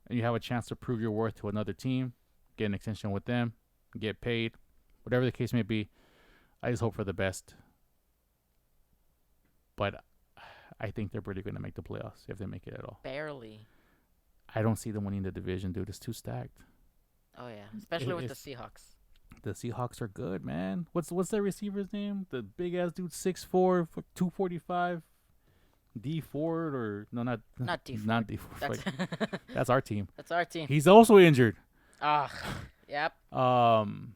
[SPEAKER 2] and you have a chance to prove your worth to another team, get an extension with them, get paid, whatever the case may be. I just hope for the best. But I think they're pretty going to make the playoffs if they make it at all.
[SPEAKER 3] Barely.
[SPEAKER 2] I don't see them winning the division, dude. It's too stacked.
[SPEAKER 3] Oh, yeah. Especially with the Seahawks.
[SPEAKER 2] The Seahawks are good, man. What's their receiver's name? The big-ass dude, 6'4", 245? D Ford or... No, not D Ford. Not D Ford. That's our team.
[SPEAKER 3] That's our team.
[SPEAKER 2] He's also injured.
[SPEAKER 3] Yep.
[SPEAKER 2] DeForest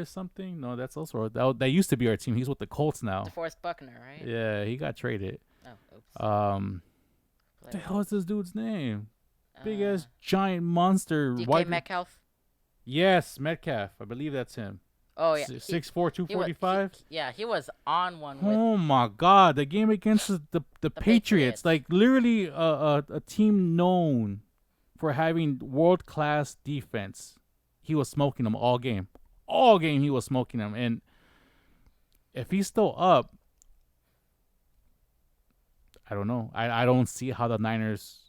[SPEAKER 2] something? No, that's also... That used to be our team. He's with the Colts now.
[SPEAKER 3] DeForest Buckner, right?
[SPEAKER 2] Yeah, he got traded.
[SPEAKER 3] Oh, oops.
[SPEAKER 2] What the hell is this dude's name? Big ass giant monster.
[SPEAKER 3] DK Metcalf?
[SPEAKER 2] Yes, Metcalf. I believe that's him.
[SPEAKER 3] Oh, yeah.
[SPEAKER 2] 6'4", 245?
[SPEAKER 3] He was on one with...
[SPEAKER 2] Oh, my God. The game against the Patriots. Like, literally a team known for having world-class defense. He was smoking them all game. All game he was smoking them. And if he's still up, I don't know. I don't see how the Niners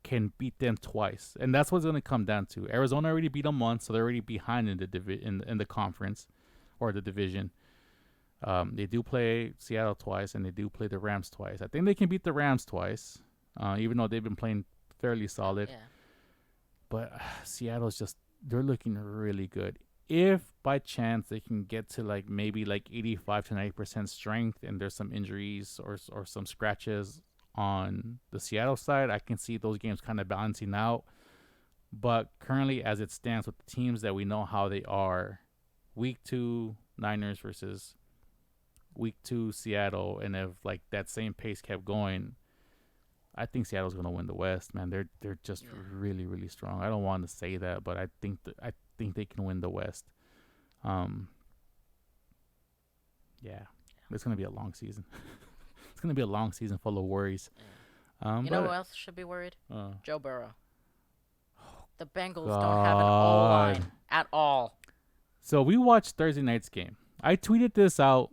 [SPEAKER 2] can beat them twice, and that's what's going to come down to. Arizona already beat them once, so they're already behind in the in the conference or the division. They do play Seattle twice, and they do play the Rams twice. I think they can beat the Rams twice, even though they've been playing fairly solid.
[SPEAKER 3] Yeah.
[SPEAKER 2] But Seattle's they're looking really good. If by chance they can get to like maybe like 85 to 90% strength, and there's some injuries or some scratches on the Seattle side, I can see those games kind of balancing out. But currently, as it stands with the teams that we know how they are, week 2 Niners versus week 2 Seattle, and if like that same pace kept going, I think Seattle's gonna win the West, man. They're just really, really strong. I don't want to say that, but I think they can win the West. Yeah, it's gonna be a long season. It's gonna be a long season full of worries.
[SPEAKER 3] Yeah. You know who else should be worried? Joe Burrow. The Bengals don't
[SPEAKER 2] God.
[SPEAKER 3] have an O-line at all.
[SPEAKER 2] So we watched Thursday night's game. I tweeted this out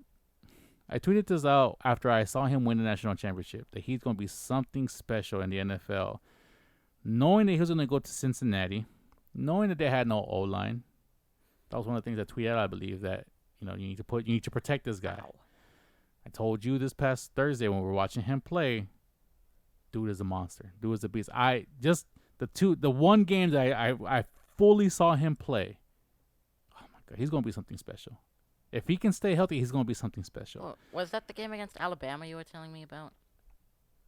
[SPEAKER 2] after I saw him win the national championship, that he's going to be something special in the NFL. Knowing that he was going to go to Cincinnati, knowing that they had no O-line, that was one of the things I tweeted out, I believe, that you need to protect this guy.
[SPEAKER 3] Wow.
[SPEAKER 2] I told you this past Thursday when we were watching him play, dude is a monster. Dude is a beast. The one game that I fully saw him play, oh my God, he's going to be something special. If he can stay healthy, he's going to be something special.
[SPEAKER 3] Well, was that the game against Alabama you were telling me about?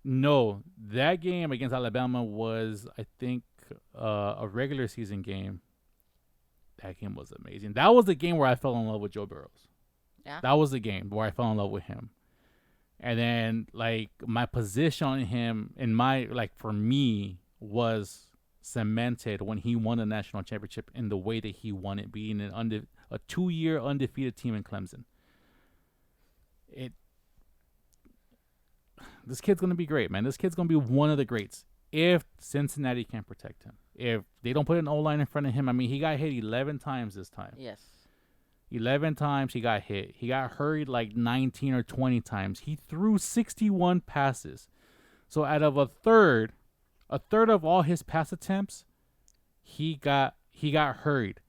[SPEAKER 2] No, that game against Alabama was, I think, a regular season game. That game was amazing. That was the game where I fell in love with Joe Burrows.
[SPEAKER 3] Yeah.
[SPEAKER 2] That was the game where I fell in love with him. And then, like, my position on him, for me, was cemented when he won the national championship in the way that he won it, being a 2-year undefeated team in Clemson. This kid's going to be great, man. This kid's going to be one of the greats if Cincinnati can protect him. If they don't put an O-line in front of him, I mean, he got hit 11 times this time.
[SPEAKER 3] Yes.
[SPEAKER 2] 11 times he got hit. He got hurried like 19 or 20 times. He threw 61 passes. So out of a third of all his pass attempts, he got hurried.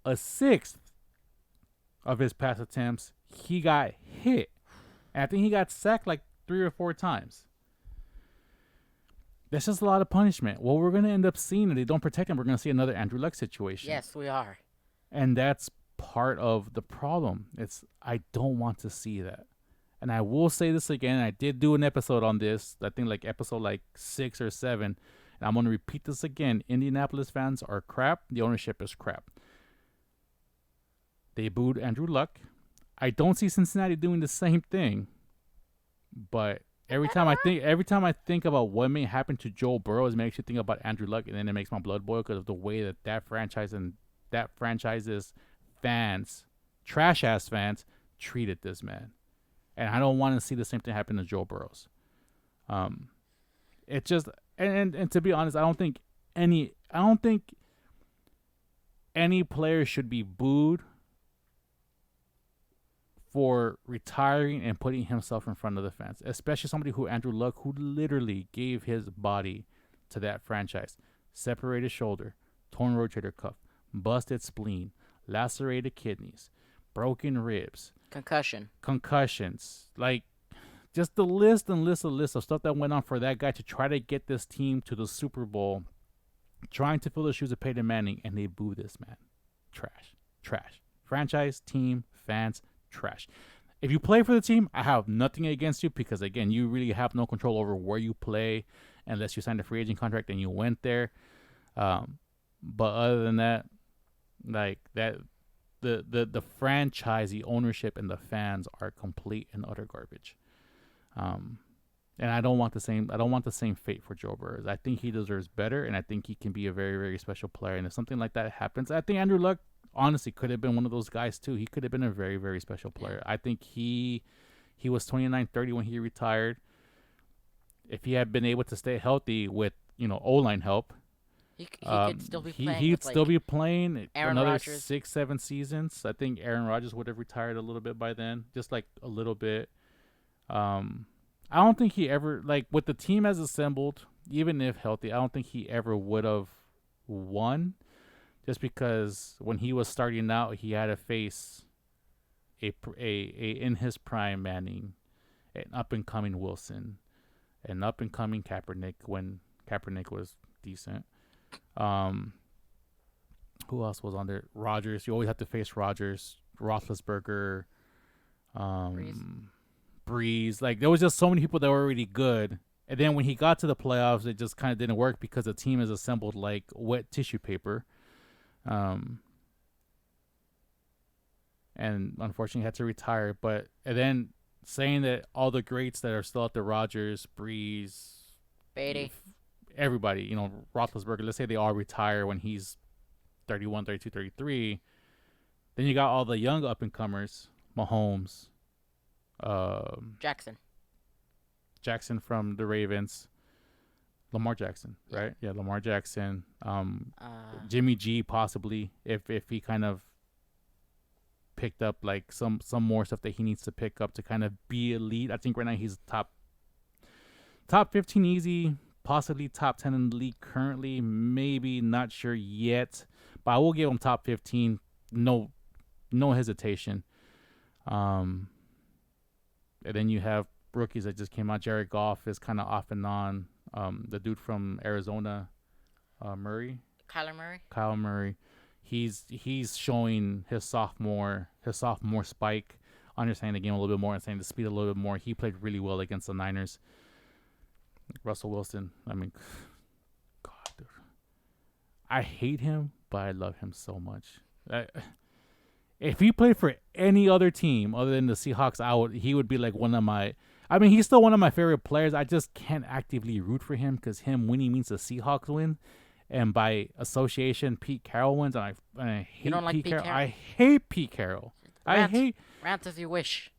[SPEAKER 2] A sixth of his pass attempts, he got hit. And I think he got sacked like 3 or 4 times. That's just a lot of punishment. What we're going to end up seeing, if they don't protect him, we're going to see another Andrew Luck situation.
[SPEAKER 3] Yes, we are.
[SPEAKER 2] And that's part of the problem. I don't want to see that. And I will say this again. I did do an episode on this. I think like episode 6 or 7. And I'm going to repeat this again. Indianapolis fans are crap. The ownership is crap. They booed Andrew Luck. I don't see Cincinnati doing the same thing. But every time I think about what may happen to Joe Burrow, it makes you think about Andrew Luck, and then it makes my blood boil because of the way that franchise and that franchise's fans, trash ass fans, treated this man. And I don't want to see the same thing happen to Joe Burrows. It just and to be honest, I don't think any player should be booed for retiring and putting himself in front of the fans, especially somebody who Andrew Luck, who literally gave his body to that franchise. Separated shoulder, torn rotator cuff, busted spleen, lacerated kidneys, broken ribs, concussions, like just the list of stuff that went on for that guy to try to get this team to the Super Bowl, trying to fill the shoes of Peyton Manning, and they boo this man. Trash. Franchise, team, fans, trash. If you play for the team, I have nothing against you because, again, you really have no control over where you play unless you signed a free agent contract and you went there. But other than that, like that, the franchise, the ownership, and the fans are complete and utter garbage. And I don't want the same fate for Joe Burrow. I think he deserves better, and I think he can be a very, very special player. And if something like that happens, I think Andrew Luck honestly could have been one of those guys too. He could have been a very, very special player. I think he was 29-30 when he retired. If he had been able to stay healthy with O-line help,
[SPEAKER 3] he could still be playing.
[SPEAKER 2] He'd still be playing another
[SPEAKER 3] Rodgers.
[SPEAKER 2] 6-7 seasons. I think Aaron Rodgers would have retired a little bit by then, just like a little bit. I don't think he ever, like, with the team as assembled, even if healthy, I don't think he ever would have won, just because when he was starting out, he had to face a in his prime Manning, an up and coming Wilson, an up and coming Kaepernick when Kaepernick was decent. Who else was on there? Rodgers. You always have to face Rodgers, Roethlisberger, Breeze. Like, there was just so many people that were already good. And then when he got to the playoffs, it just kind of didn't work because the team is assembled like wet tissue paper. And unfortunately had to retire. And then saying that all the greats that are still at the Rodgers, Breeze,
[SPEAKER 3] Beatty,
[SPEAKER 2] everybody, Roethlisberger, let's say they all retire when he's 31, 32, 33. Then you got all the young up-and-comers, Mahomes, Jackson from the Ravens, Lamar Jackson, right? Yeah, Lamar Jackson. Jimmy G possibly if he kind of picked up like some more stuff that he needs to pick up to kind of be elite. I think right now he's top 15 easy, possibly top 10 in the league currently. Maybe, not sure yet, but I will give him top 15. No hesitation. And then you have rookies that just came out. Jared Goff is kind of off and on. The dude from Arizona, Kyler Murray. he's showing his sophomore spike, understanding the game a little bit more, understanding the speed a little bit more. He played really well against the Niners. Russell Wilson, I mean, God, dude. I hate him, but I love him so much. If he played for any other team other than the Seahawks, he would be like one of my. I mean, he's still one of my favorite players. I just can't actively root for him because him winning means the Seahawks win, and by association, Pete Carroll wins. And I hate
[SPEAKER 3] You don't like Pete Carroll?
[SPEAKER 2] I hate Pete Carroll.
[SPEAKER 3] Rant as you wish.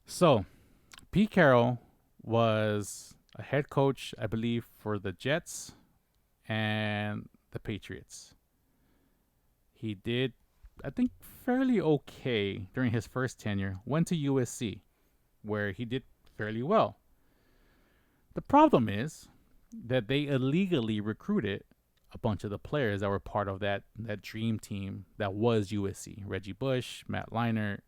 [SPEAKER 2] So, Pete Carroll was a head coach, I believe, for the Jets and the Patriots. He did, I think, fairly okay during his first tenure. Went to USC, where he did fairly well. The problem is that they illegally recruited a bunch of the players that were part of that dream team that was USC. Reggie Bush, Matt Leinart.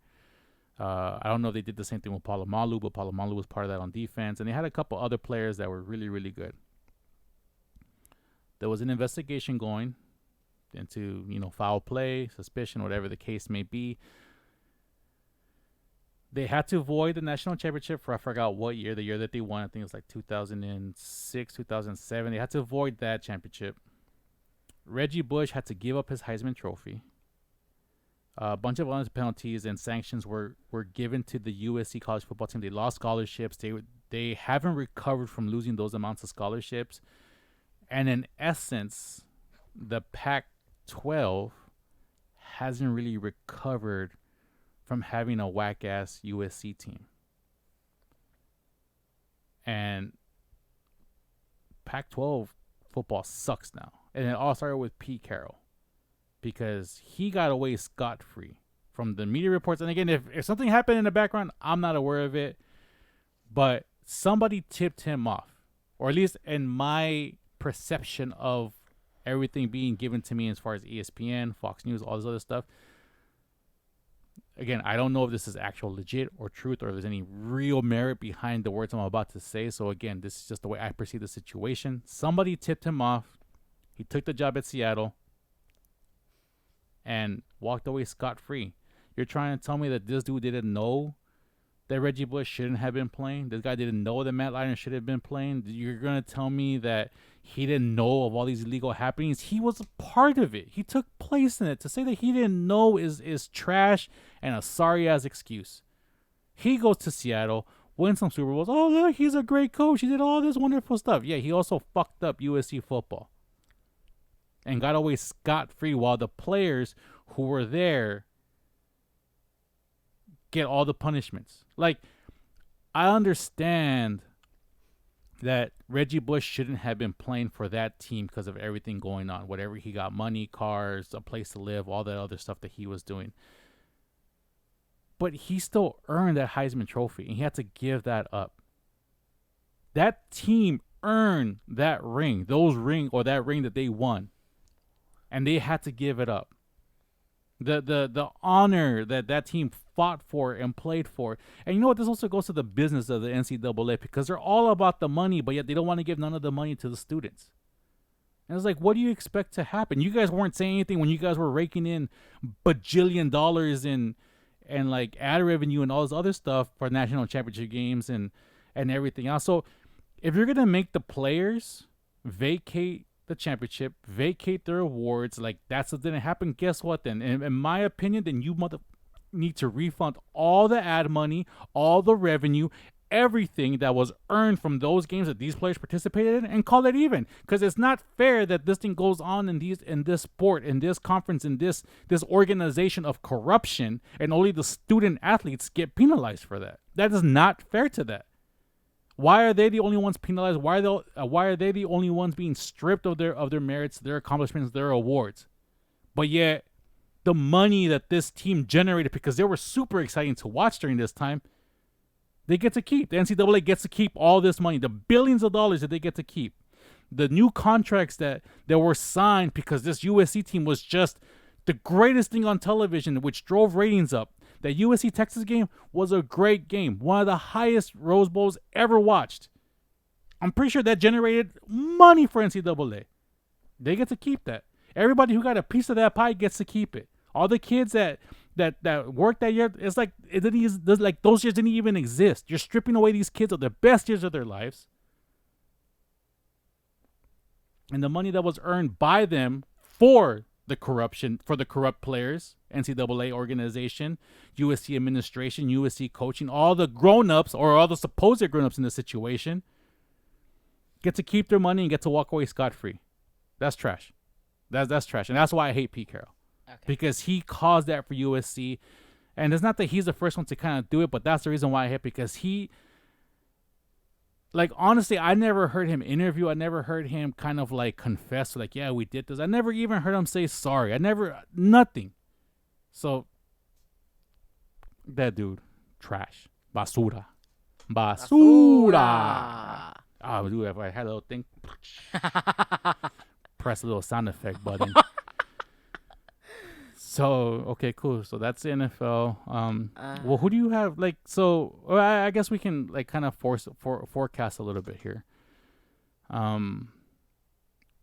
[SPEAKER 2] I don't know if they did the same thing with Polamalu, but Polamalu was part of that on defense. And they had a couple other players that were really, really good. There was an investigation going into, foul play, suspicion, whatever the case may be. They had to void the national championship for I forgot what year, the year that they won. I think it was like 2006, 2007. They had to void that championship. Reggie Bush had to give up his Heisman Trophy. A bunch of other penalties and sanctions were given to the USC college football team. They lost scholarships. They haven't recovered from losing those amounts of scholarships. And in essence, the Pac-12 hasn't really recovered from having a whack-ass USC team. And Pac-12 football sucks now. And it all started with Pete Carroll, because he got away scot-free from the media reports. And again, if something happened in the background, I'm not aware of it. But somebody tipped him off, or at least in my perception of everything being given to me as far as ESPN, Fox News, all this other stuff. Again, I don't know if this is actual legit or truth, or if there's any real merit behind the words I'm about to say. So again, this is just the way I perceive the situation. Somebody tipped him off. He took the job at Seattle and walked away scot-free. You're trying to tell me that this dude didn't know that Reggie Bush shouldn't have been playing? This guy didn't know that Matt Leinart should have been playing? You're going to tell me that he didn't know of all these illegal happenings? He was a part of it. He took place in it. To say that he didn't know is trash and a sorry-ass excuse. He goes to Seattle, wins some Super Bowls. Oh, look, he's a great coach. He did all this wonderful stuff. Yeah, he also fucked up USC football and got away scot-free, while the players who were there get all the punishments. Like, I understand that Reggie Bush shouldn't have been playing for that team because of everything going on. Whatever he got, money, cars, a place to live, all that other stuff that he was doing. But he still earned that Heisman Trophy, and he had to give that up. That team earned that ring, that ring that they won. And they had to give it up. The honor that team fought for and played for. And you know what? This also goes to the business of the NCAA, because they're all about the money, but yet they don't want to give none of the money to the students. And it's like, what do you expect to happen? You guys weren't saying anything when you guys were raking in bajillion dollars and like ad revenue and all this other stuff for national championship games and everything else. So if you're going to make the players vacate the championship, vacate their awards, like that's what didn't happen, guess what then? In my opinion, then you need to refund all the ad money, all the revenue, everything that was earned from those games that these players participated in, and call it even. Because it's not fair that this thing goes on in this sport, in this conference, in this organization of corruption, and only the student athletes get penalized for that. That is not fair to that. Why are they the only ones penalized? Why are they the only ones being stripped of their merits, their accomplishments, their awards? But yet, the money that this team generated, because they were super exciting to watch during this time, they get to keep. The NCAA gets to keep all this money, the billions of dollars that they get to keep. The new contracts that were signed because this USC team was just the greatest thing on television, which drove ratings up. That USC-Texas game was a great game. One of the highest Rose Bowls ever watched. I'm pretty sure that generated money for NCAA. They get to keep that. Everybody who got a piece of that pie gets to keep it. All the kids that worked that year, it's like those years didn't even exist. You're stripping away these kids of the best years of their lives, and the money that was earned by them for the corrupt players, NCAA organization, USC administration, USC coaching, all the grown-ups or all the supposed grown-ups in the situation get to keep their money and get to walk away scot-free. That's trash. That's trash, and that's why I hate Pete Carroll.
[SPEAKER 3] Okay.
[SPEAKER 2] Because he caused that for USC, and it's not that he's the first one to kind of do it, but that's the reason why I hate, because he, like, honestly, I never heard him interview. I never heard him kind of like confess, like, yeah, we did this. I never even heard him say sorry. Nothing. So that dude, trash, basura. Oh, dude, if I had a little thing, press a little sound effect button. So, okay, cool. So that's the NFL. Well, who do you have? Like, so I guess we can like kind of forecast a little bit here.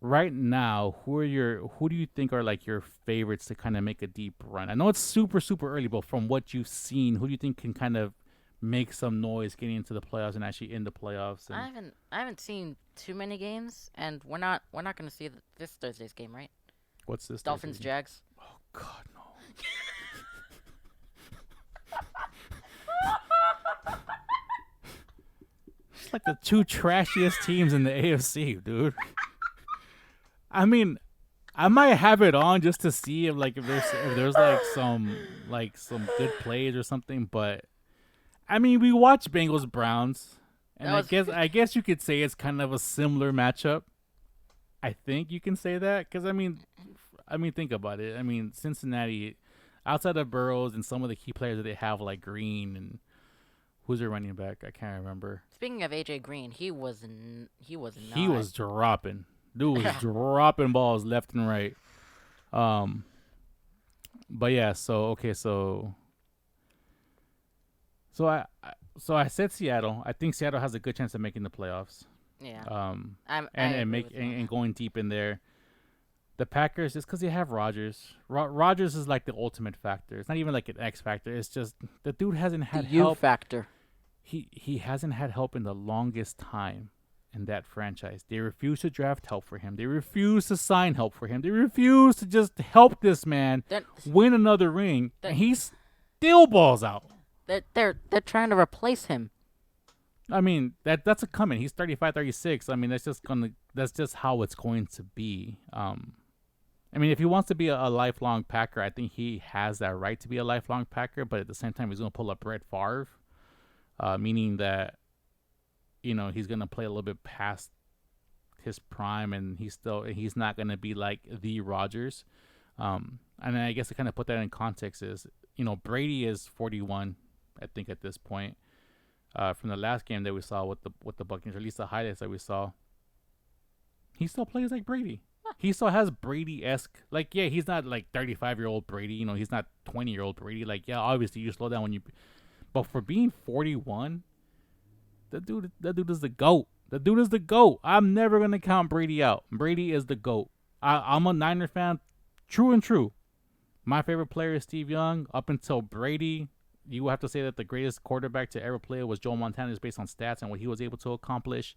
[SPEAKER 2] Right now, who do you think are like your favorites to kind of make a deep run? I know it's super, super early, but from what you've seen, who do you think can kind of make some noise getting into the playoffs and actually in the playoffs? And
[SPEAKER 3] I haven't seen too many games, and we're not going to see this Thursday's game, right?
[SPEAKER 2] What's this?
[SPEAKER 3] Dolphins Jags.
[SPEAKER 2] Oh God, no. It's like the two trashiest teams in the AFC, dude. I mean, I might have it on just to see if there's like some good plays or something, but I mean, we watched Bengals Browns, and I guess you could say it's kind of a similar matchup. I think you can say that, because I mean, think about it. I mean, Cincinnati, outside of Burrows and some of the key players that they have, like Green and who's their running back, I can't remember.
[SPEAKER 3] Speaking of AJ Green, he was
[SPEAKER 2] dropping. Dude was dropping balls left and right. But yeah, so I said Seattle. I think Seattle has a good chance of making the playoffs.
[SPEAKER 3] Yeah.
[SPEAKER 2] And going deep in there. The Packers, just because they have Rodgers. Rodgers is like the ultimate factor. It's not even like an X factor. It's just the dude hasn't had help.
[SPEAKER 3] U factor.
[SPEAKER 2] He hasn't had help in the longest time in that franchise. They refuse to draft help for him. They refuse to sign help for him. They refuse to just help this man win another ring. And he still balls out.
[SPEAKER 3] They're trying to replace him.
[SPEAKER 2] I mean, that's a coming. He's 35, 36. I mean, that's just how it's going to be. I mean, if he wants to be a lifelong Packer, I think he has that right to be a lifelong Packer. But at the same time, he's going to pull up Brett Favre, meaning that, you know, he's going to play a little bit past his prime, and he's not going to be like the Rodgers. And I guess to kind of put that in context is, you know, Brady is 41, I think, at this point. From the last game that we saw with the Buccaneers, or at least the highlights that we saw, he still plays like Brady. He still has Brady-esque, like, yeah, he's not like 35-year-old Brady, you know, he's not 20-year-old Brady. Like, yeah, obviously you slow down but for being 41, that dude is the GOAT. The dude is the GOAT. I'm never gonna count Brady out. Brady is the GOAT. I'm a Niner fan, true and true. My favorite player is Steve Young. Up until Brady, you have to say that the greatest quarterback to ever play was Joe Montana, just based on stats and what he was able to accomplish.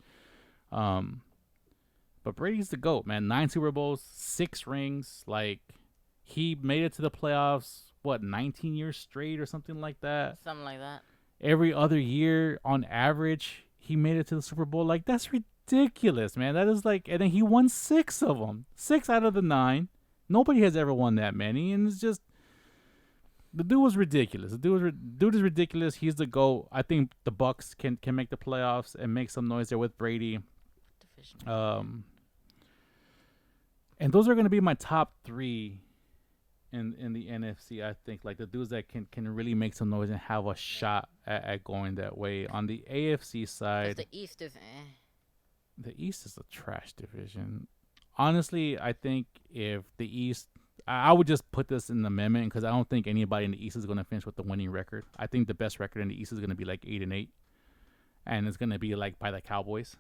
[SPEAKER 2] But Brady's the GOAT, man. 9 Super Bowls, 6 rings. Like, he made it to the playoffs, 19 years straight or something like that?
[SPEAKER 3] Something like that.
[SPEAKER 2] Every other year, on average, he made it to the Super Bowl. Like, that's ridiculous, man. That is like, and then he won 6 of them. 6 out of the 9. Nobody has ever won that many, and it's just, the dude was ridiculous. Dude is ridiculous. He's the GOAT. I think the Bucks can make the playoffs and make some noise there with Brady. And those are going to be my top 3 in the NFC. I think, like, the dudes that can really make some noise and have a shot at going that way. On the AFC side,
[SPEAKER 3] the East is
[SPEAKER 2] The East is a trash division. Honestly, I think if the East, I would just put this in the amendment, because I don't think anybody in the East is going to finish with the winning record. I think the best record in the East is going to be like 8-8, and it's going to be like by the Cowboys.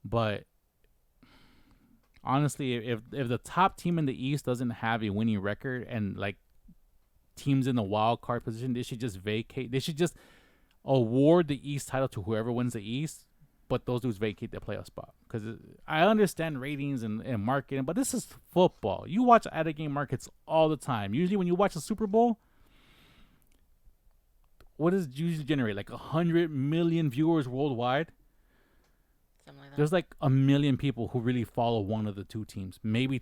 [SPEAKER 2] But honestly, if the top team in the East doesn't have a winning record and like teams in the wild card position, they should just vacate. They should just award the East title to whoever wins the East, but those dudes vacate the playoff spot. Because I understand ratings and marketing, but this is football. You watch out-of-game markets all the time. Usually when you watch a Super Bowl, what does it usually generate? Like 100 million viewers worldwide?
[SPEAKER 3] Something like that.
[SPEAKER 2] There's like 1 million people who really follow one of the two teams. Maybe,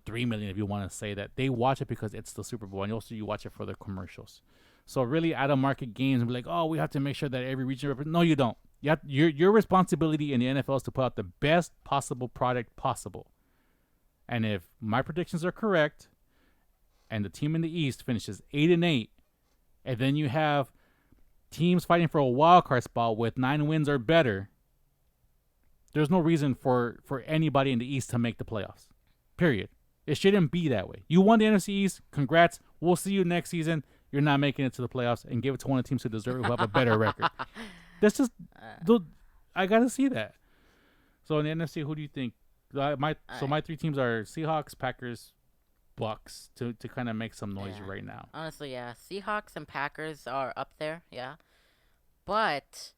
[SPEAKER 2] 3 million if you want to say that. They watch it because it's the Super Bowl, and also you watch it for the commercials. So really out-of-market games and be like, oh, we have to make sure that every region... No, you don't. Your responsibility in the NFL is to put out the best possible product possible. And if my predictions are correct, and the team in the East finishes 8-8, and then you have teams fighting for a wild card spot with 9 wins or better, there's no reason for anybody in the East to make the playoffs. Period. It shouldn't be that way. You won the NFC East. Congrats. We'll see you next season. You're not making it to the playoffs, and give it to one of the teams who deserve it, who have a better record. That's just, I gotta see that. So in the NFC, who do you think? My 3 teams are Seahawks, Packers, Bucks to kind of make some noise right now.
[SPEAKER 3] Honestly, yeah, Seahawks and Packers are up there, yeah, but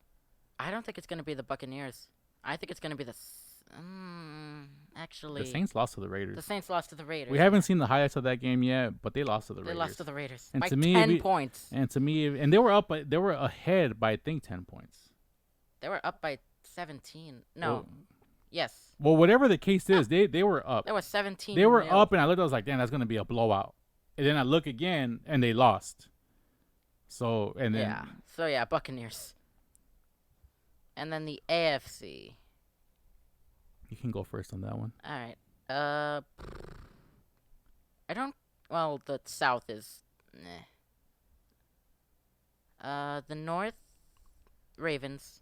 [SPEAKER 3] I don't think it's gonna be the Buccaneers. I think it's gonna be the
[SPEAKER 2] The Saints lost to the Raiders.
[SPEAKER 3] The Saints lost to the Raiders.
[SPEAKER 2] We haven't seen the highlights of that game yet, but they lost to the Raiders.
[SPEAKER 3] They lost to the Raiders
[SPEAKER 2] and
[SPEAKER 3] by
[SPEAKER 2] to me,
[SPEAKER 3] 10 points.
[SPEAKER 2] And to me, and they were up. They were ahead by I think 10 points.
[SPEAKER 3] They were up by 17. No, yes.
[SPEAKER 2] Well, whatever the case is, they were up.
[SPEAKER 3] They were 17.
[SPEAKER 2] They were up, and I looked. I was like, damn, that's gonna be a blowout. And then I look again, and they lost. So and then
[SPEAKER 3] Buccaneers. And then the AFC.
[SPEAKER 2] You can go first on that one.
[SPEAKER 3] All right. I don't. Well, the South is. The North, Ravens.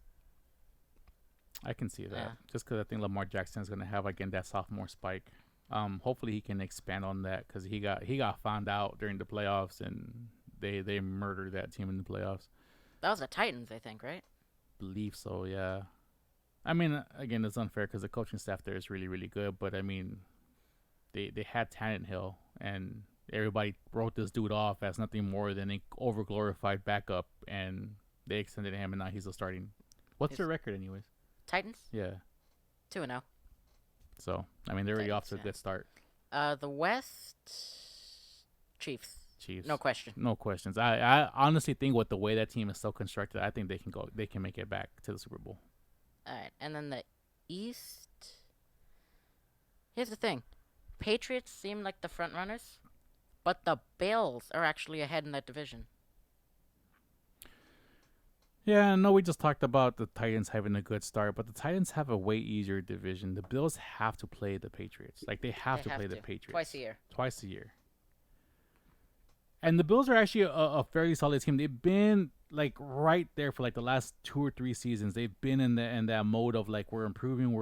[SPEAKER 2] I can see that.
[SPEAKER 3] Yeah.
[SPEAKER 2] Just because I think Lamar Jackson is gonna have again that sophomore spike. Hopefully he can expand on that because he got found out during the playoffs and they murdered that team in the playoffs.
[SPEAKER 3] That was the Titans, I think, right?
[SPEAKER 2] Believe so, yeah. I mean, again, it's unfair because the coaching staff there is really, really good. But, I mean, they had Tannehill, and everybody wrote this dude off as nothing more than an over-glorified backup, and they extended him, and now he's a starting. What's their record anyways?
[SPEAKER 3] Titans?
[SPEAKER 2] Yeah.
[SPEAKER 3] 2-0.
[SPEAKER 2] So, I mean, they're already off to a good start.
[SPEAKER 3] The West, Chiefs. No question.
[SPEAKER 2] No questions. I honestly think with the way that team is so constructed, I think they can make it back to the Super Bowl.
[SPEAKER 3] All right, and then the East. Here's the thing. Patriots seem like the front runners, but the Bills are actually ahead in that division.
[SPEAKER 2] Yeah, no, we just talked about the Titans having a good start, but the Titans have a way easier division. The Bills have to play the Patriots. Like, they have to play the Patriots. Twice a year. And the Bills are actually a fairly solid team. They've been, like, right there for, like, the last 2 or 3 seasons. They've been in that mode of, like, we're improving,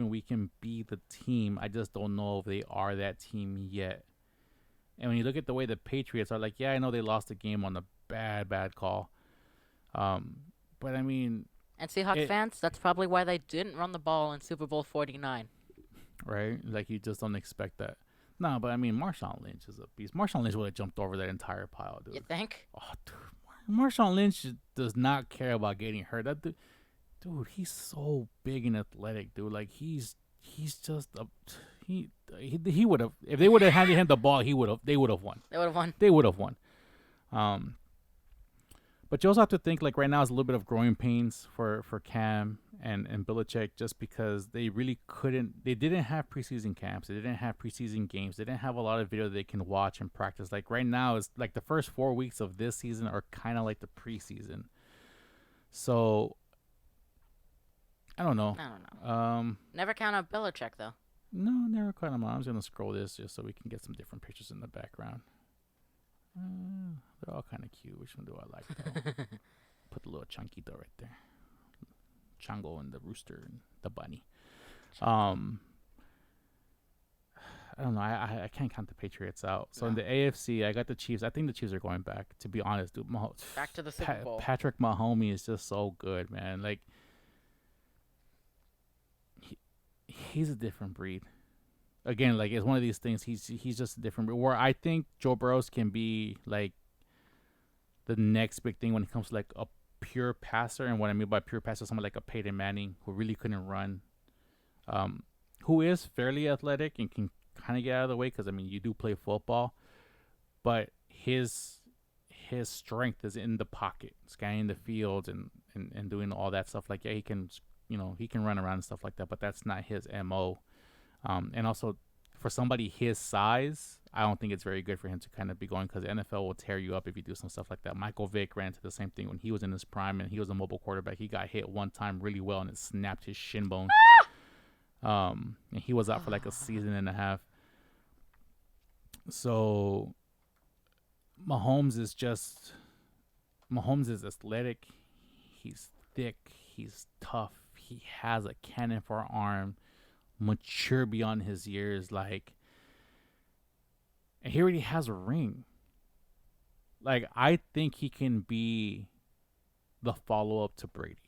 [SPEAKER 2] we can be the team. I just don't know if they are that team yet. And when you look at the way the Patriots are, like, yeah, I know they lost the game on a bad call. But I mean,
[SPEAKER 3] and Seahawks fans, that's probably why they didn't run the ball in Super Bowl 49.
[SPEAKER 2] Right? Like, you just don't expect that. No, but I mean, Marshawn Lynch is a beast. Marshawn Lynch would have jumped over that entire pile, dude.
[SPEAKER 3] You think?
[SPEAKER 2] Oh, dude. Marshawn Lynch does not care about getting hurt. That dude, he's so big and athletic, dude. Like, he's just he would have, if they would have handed him the ball, they would have won. They would have won. But you also have to think, like, right now is a little bit of growing pains for Cam and Belichick, just because they really didn't have preseason camps. They didn't have preseason games. They didn't have a lot of video they can watch and practice. Like, right now is like the first 4 weeks of this season are kind of like the preseason. So, I don't know.
[SPEAKER 3] Never count out Belichick, though.
[SPEAKER 2] No, never count him out. I'm just going to scroll this just so we can get some different pictures in the background. They're all kind of cute. Which one do I like, though? Put the little Chunquito right there. Chango and the rooster and the bunny. I don't know. I can't count the Patriots out. So in the AFC, I got the Chiefs. I think the Chiefs are going back, to be honest, dude.
[SPEAKER 3] Back to the Super Bowl.
[SPEAKER 2] Patrick Mahomes is just so good, man. Like, he's a different breed. again, like it's one of these things. He's just different. Where I think Joe Burrows can be like the next big thing when it comes to like a pure passer. And what I mean by pure passer, someone like a Peyton Manning who really couldn't run, who is fairly athletic and can kind of get out of the way because I mean you do play football, but his strength is in the pocket, scanning the field and doing all that stuff. Like, yeah, he can, he can run around and stuff like that, but that's not his MO. And also, for somebody his size, I don't think it's very good for him to kind of be going, because the NFL will tear you up if you do some stuff like that. Michael Vick ran into the same thing when he was in his prime and he was a mobile quarterback. He got hit one time really well and it snapped his shin bone. And he was out for like a season and a half. So Mahomes is athletic. He's thick. He's tough. He has a cannon for an arm. Mature beyond his years. Like, and he already has a ring. Like, I think he can be the follow-up to Brady.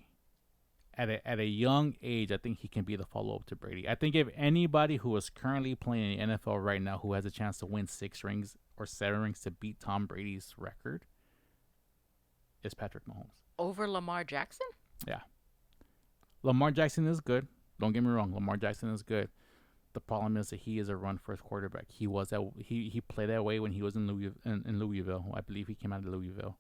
[SPEAKER 2] At a young age, I think he can be the follow-up to Brady. I think if anybody who is currently playing in the NFL right now who has a chance to win 6 rings or 7 rings to beat Tom Brady's record, is Patrick Mahomes.
[SPEAKER 3] Over Lamar Jackson?
[SPEAKER 2] Yeah. Lamar Jackson is good. Don't get me wrong. Lamar Jackson is good. The problem is that he is a run-first quarterback. He played that way when he was in Louisville. I believe he came out of Louisville.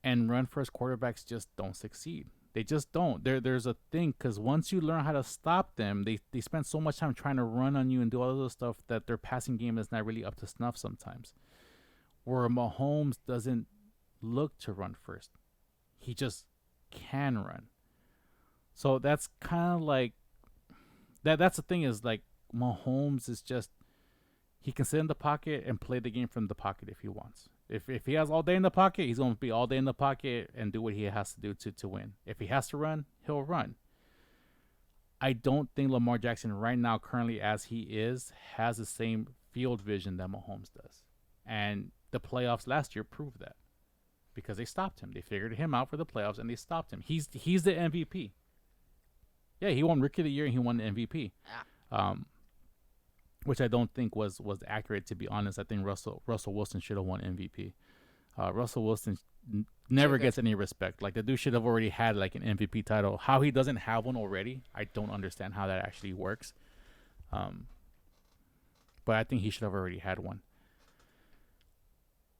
[SPEAKER 2] And run-first quarterbacks just don't succeed. They just don't. There's a thing, because once you learn how to stop them, they spend so much time trying to run on you and do all of this stuff that their passing game is not really up to snuff sometimes. Where Mahomes doesn't look to run first. He just can run. So that's kind of like that's the thing, is like Mahomes is just, he can sit in the pocket and play the game from the pocket if he wants. If he has all day in the pocket, he's going to be all day in the pocket and do what he has to do to win. If he has to run, he'll run. I don't think Lamar Jackson right now, currently as he is, has the same field vision that Mahomes does. And the playoffs last year proved that, because they stopped him. They figured him out for the playoffs and they stopped him. He's the MVP. Yeah, he won Rookie of the Year and he won the MVP. Which I don't think was accurate, to be honest. I think Russell Wilson should have won MVP. Russell Wilson never gets any respect. Like, the dude should have already had like an MVP title. How he doesn't have one already, I don't understand how that actually works. But I think he should have already had one.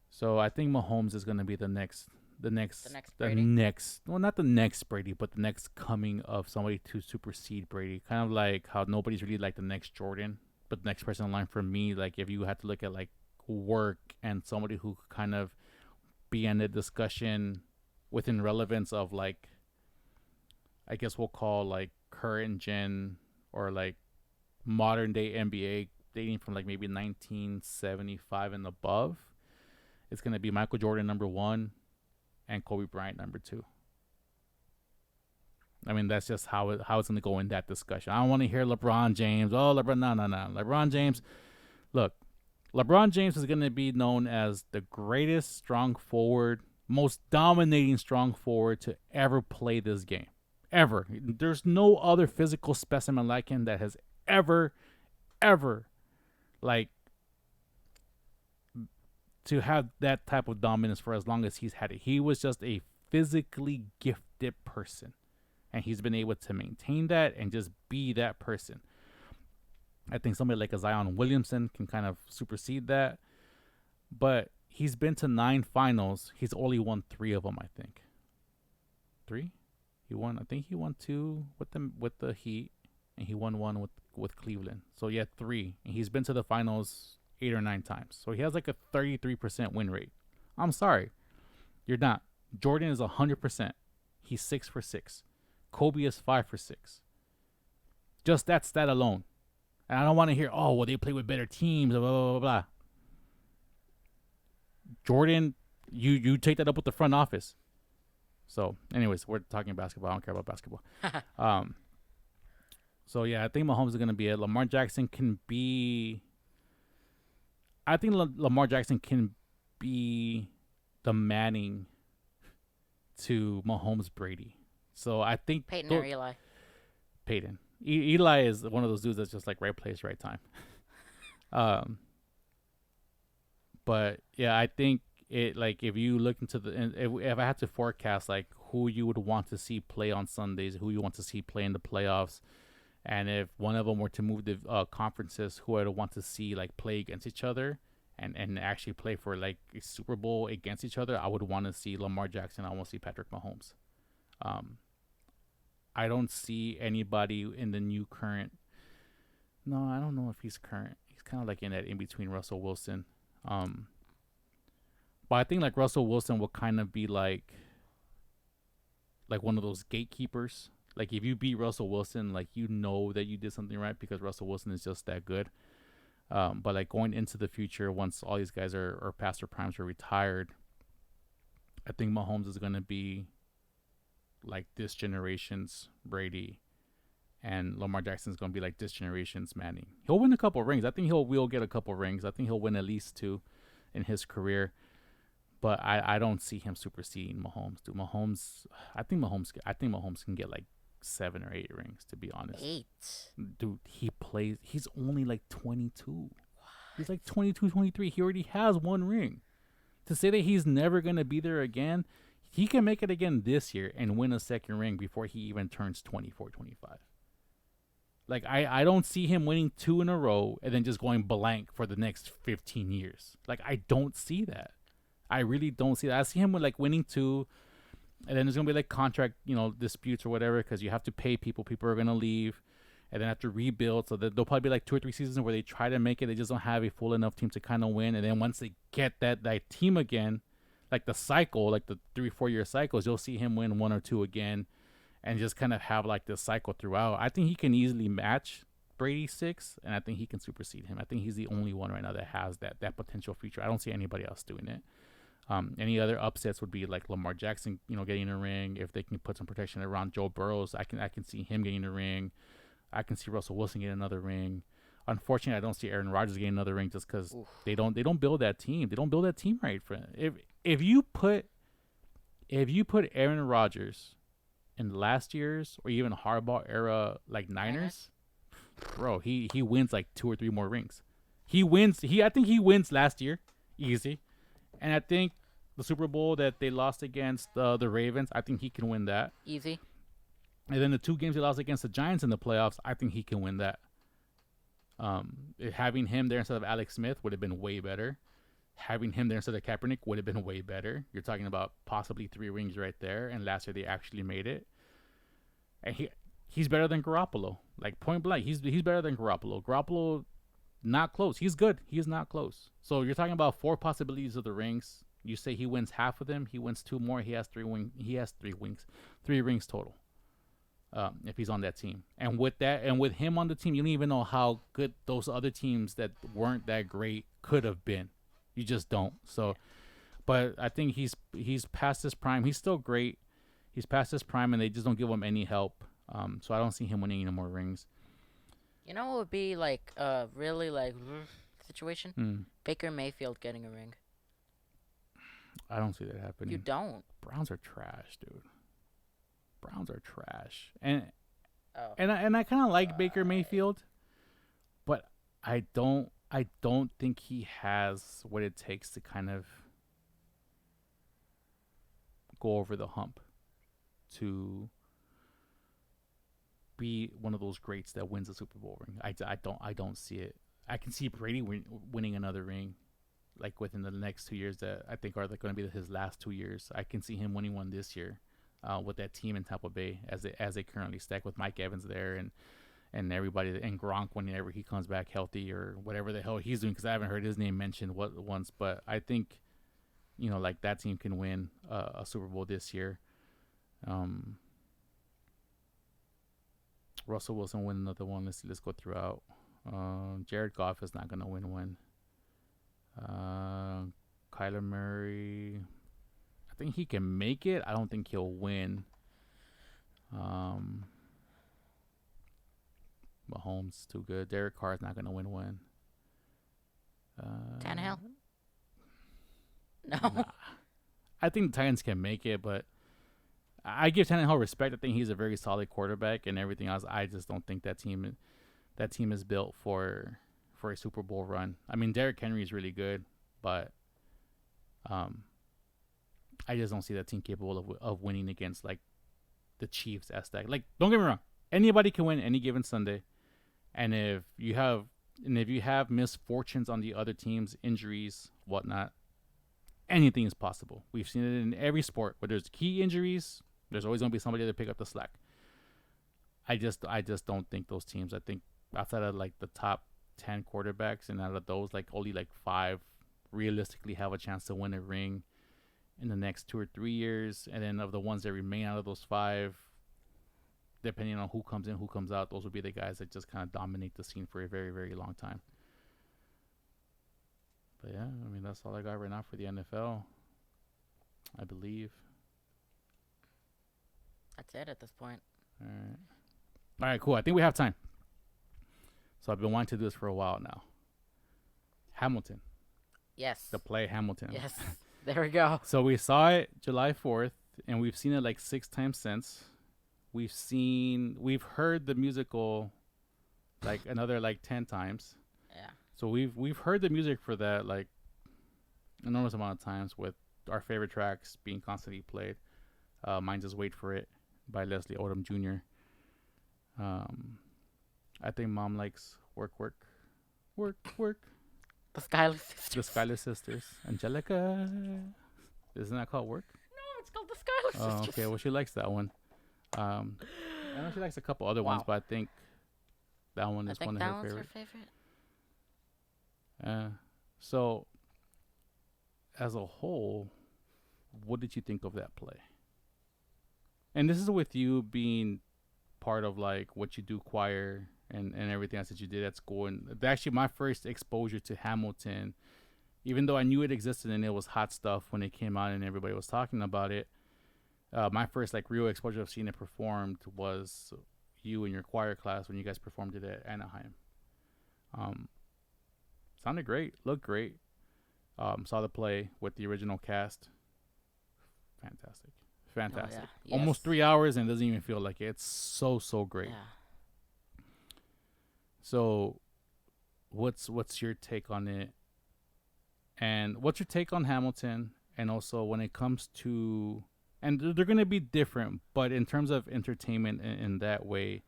[SPEAKER 2] So I think Mahomes is going to be the next, well, not the next Brady, but the next coming of somebody to supersede Brady. Kind of like how nobody's really like the next Jordan. But the next person in line for me, like if you had to look at like work and somebody who could kind of be in the discussion within relevance of like, I guess we'll call like current gen or like modern day NBA, dating from like maybe 1975 and above, it's going to be Michael Jordan number 1 and Kobe Bryant number 2. I mean, that's just how it's going to go in that discussion. I don't want to hear LeBron James. No. LeBron James, look, LeBron James is going to be known as the greatest strong forward, most dominating strong forward to ever play this game. Ever. There's no other physical specimen like him that has ever, like, to have that type of dominance for as long as he's had it. He was just a physically gifted person. And he's been able to maintain that and just be that person. I think somebody like a Zion Williamson can kind of supersede that. But he's been to 9 finals. He's only won 3 of them, I think. 3? I think he won 2 with the Heat. And he won 1 with Cleveland. So he had 3. And he's been to the finals 8 or 9 times. So he has like a 33% win rate. I'm sorry. You're not. Jordan is 100%. He's 6 for 6. Kobe is 5 for 6. Just that stat alone. And I don't want to hear, oh, well, they play with better teams, blah, blah, blah, blah. Jordan, you take that up with the front office. So, anyways, we're talking basketball. I don't care about basketball. So, yeah, I think Mahomes is going to be it. Lamar Jackson can be... I think Lamar Jackson can be the Manning to Mahomes Brady. So I think
[SPEAKER 3] Peyton or Eli?
[SPEAKER 2] Peyton. Eli is one of those dudes that's just like right place, right time. Um, but yeah, I think it like if you look into the and if I had to forecast like who you would want to see play on Sundays, who you want to see play in the playoffs, and if one of them were to move the conferences, who I'd want to see like play against each other and actually play for like a Super Bowl against each other, I would want to see Lamar Jackson. I want to see Patrick Mahomes. Um, I don't see anybody in the new current. No, I don't know if he's current. He's kind of like in that in between Russell Wilson. But I think like Russell Wilson will kind of be like one of those gatekeepers. Like if you beat Russell Wilson, like you know that you did something right because Russell Wilson is just that good. But like going into the future, once all these guys are past their primes or retired, I think Mahomes is going to be like this generation's Brady, and Lamar Jackson is going to be like this generation's Manning. He'll win a couple rings. I think will get a couple rings. I think he'll win at least 2 in his career. But I don't see him superseding Mahomes. Dude, I think Mahomes can get like 7 or 8 rings, to be honest.
[SPEAKER 3] 8.
[SPEAKER 2] Dude, he's only like 22. He's like 22, 23. He already has 1 ring. To say that he's never going to be there again, he can make it again this year and win a 2nd ring before he even turns 24, 25. Like, I don't see him winning 2 in a row and then just going blank for the next 15 years. Like, I don't see that. I really don't see that. I see him with like winning 2, and then there's gonna be like contract, disputes or whatever because you have to pay people. People are gonna leave, and then have to rebuild. So there'll probably be like 2 or 3 seasons where they try to make it. They just don't have a full enough team to kind of win. And then once they get that team again, like the cycle, like the 3-4 year cycles, you'll see him win 1 or 2 again, and just kind of have like this cycle throughout. I think he can easily match Brady's 6, and I think he can supersede him. I think he's the only one right now that has that potential future. I don't see anybody else doing it. Any other upsets would be like Lamar Jackson, getting a ring. If they can put some protection around Joe Burrows, I can see him getting a ring. I can see Russell Wilson getting another ring. Unfortunately, I don't see Aaron Rodgers getting another ring just because they don't build that team. They don't build that team right. If you put Aaron Rodgers in last year's or even Harbaugh era like Niners, bro, he wins like 2 or 3 more rings. I think he wins last year easy. And I think the Super Bowl that they lost against the Ravens, I think he can win that.
[SPEAKER 3] Easy.
[SPEAKER 2] And then the 2 games he lost against the Giants in the playoffs, I think he can win that. Having him there instead of Alex Smith would have been way better. Having him there instead of Kaepernick would have been way better. You're talking about possibly 3 rings right there. And last year they actually made it. And he's better than Garoppolo. Like point blank, he's better than Garoppolo. Garoppolo, not close. He's good. He is not close. So you're talking about 4 possibilities of the rings. You say he wins half of them. He wins 2 more. He has 3 rings total. If he's on that team, and with him on the team, you don't even know how good those other teams that weren't that great could have been. You just don't. So, but I think he's past his prime. He's still great. He's past his prime, and they just don't give him any help. So I don't see him winning any more rings.
[SPEAKER 3] You know what would be like a really like situation? Baker Mayfield getting a ring.
[SPEAKER 2] I don't see that happening.
[SPEAKER 3] You don't?
[SPEAKER 2] Browns are trash, dude. Browns are trash. And I kind of like Baker Mayfield, but I don't think he has what it takes to kind of go over the hump to be one of those greats that wins a Super Bowl ring. I don't see it. I can see Brady winning another ring, like within the next 2 years that I think are going to be his last 2 years. I can see him winning one this year, with that team in Tampa Bay as they currently stack with Mike Evans there and everybody and Gronk whenever he comes back healthy or whatever the hell he's doing, because I haven't heard his name mentioned once. But I think, like that team can win a Super Bowl this year. Russell Wilson win another one. Let's go throughout. Jared Goff is not gonna win one. Kyler Murray, I think he can make it. I don't think he'll win. Mahomes too good. Derek Carr is not gonna win one.
[SPEAKER 3] Tannehill? No.
[SPEAKER 2] Nah. I think the Titans can make it, but I give Tannehill respect. I think he's a very solid quarterback and everything else. I just don't think that team is built for a Super Bowl run. I mean, Derrick Henry is really good, but I just don't see that team capable of winning against like the Chiefs. Like, don't get me wrong, anybody can win any given Sunday, and if you have misfortunes on the other teams, injuries, whatnot, anything is possible. We've seen it in every sport where there's key injuries. There's always going to be somebody to pick up the slack. I just don't think those teams. I think outside of like the top 10 quarterbacks, and out of those, like only like 5 realistically have a chance to win a ring in the next 2 or 3 years. And then of the ones that remain out of those 5, depending on who comes in, who comes out, those would be the guys that just kind of dominate the scene for a very, very long time. But yeah, I mean, that's all I got right now for the NFL, I believe.
[SPEAKER 3] That's it at this point.
[SPEAKER 2] All right, cool. I think we have time. So I've been wanting to do this for a while now. Hamilton.
[SPEAKER 3] Yes.
[SPEAKER 2] The play Hamilton.
[SPEAKER 3] Yes. There we go.
[SPEAKER 2] So we saw it July 4th, and we've seen it like 6 times since. We've heard the musical like another like 10 times.
[SPEAKER 3] Yeah.
[SPEAKER 2] So we've heard the music for that like an enormous amount of times, with our favorite tracks being constantly played. Mine Just Wait for It by Leslie Odom Jr. I think Mom likes Work.
[SPEAKER 3] The Schuyler Sisters.
[SPEAKER 2] The Schuyler Sisters. Angelica. Isn't that called Work?
[SPEAKER 3] No, it's called the Schuyler Sisters.
[SPEAKER 2] Okay. Well, she likes that one. I know she likes a couple other ones, but I think that one is one of her favorite.
[SPEAKER 3] Her favorite.
[SPEAKER 2] So, as a whole, what did you think of that play? And this is with you being part of like what you do, choir and everything else that you did at school. And actually my first exposure to Hamilton, even though I knew it existed and it was hot stuff when it came out and everybody was talking about it, my first like real exposure of seeing it performed was you in your choir class when you guys performed it at Anaheim. Sounded great, looked great. Saw the play with the original cast. Fantastic.
[SPEAKER 3] Oh, yeah. Yes.
[SPEAKER 2] Almost 3 hours and it doesn't even feel like it. It's so great.
[SPEAKER 3] Yeah.
[SPEAKER 2] So what's your take on it? And what's your take on Hamilton? And also when it comes to, and they're going to be different, but in terms of entertainment in that way,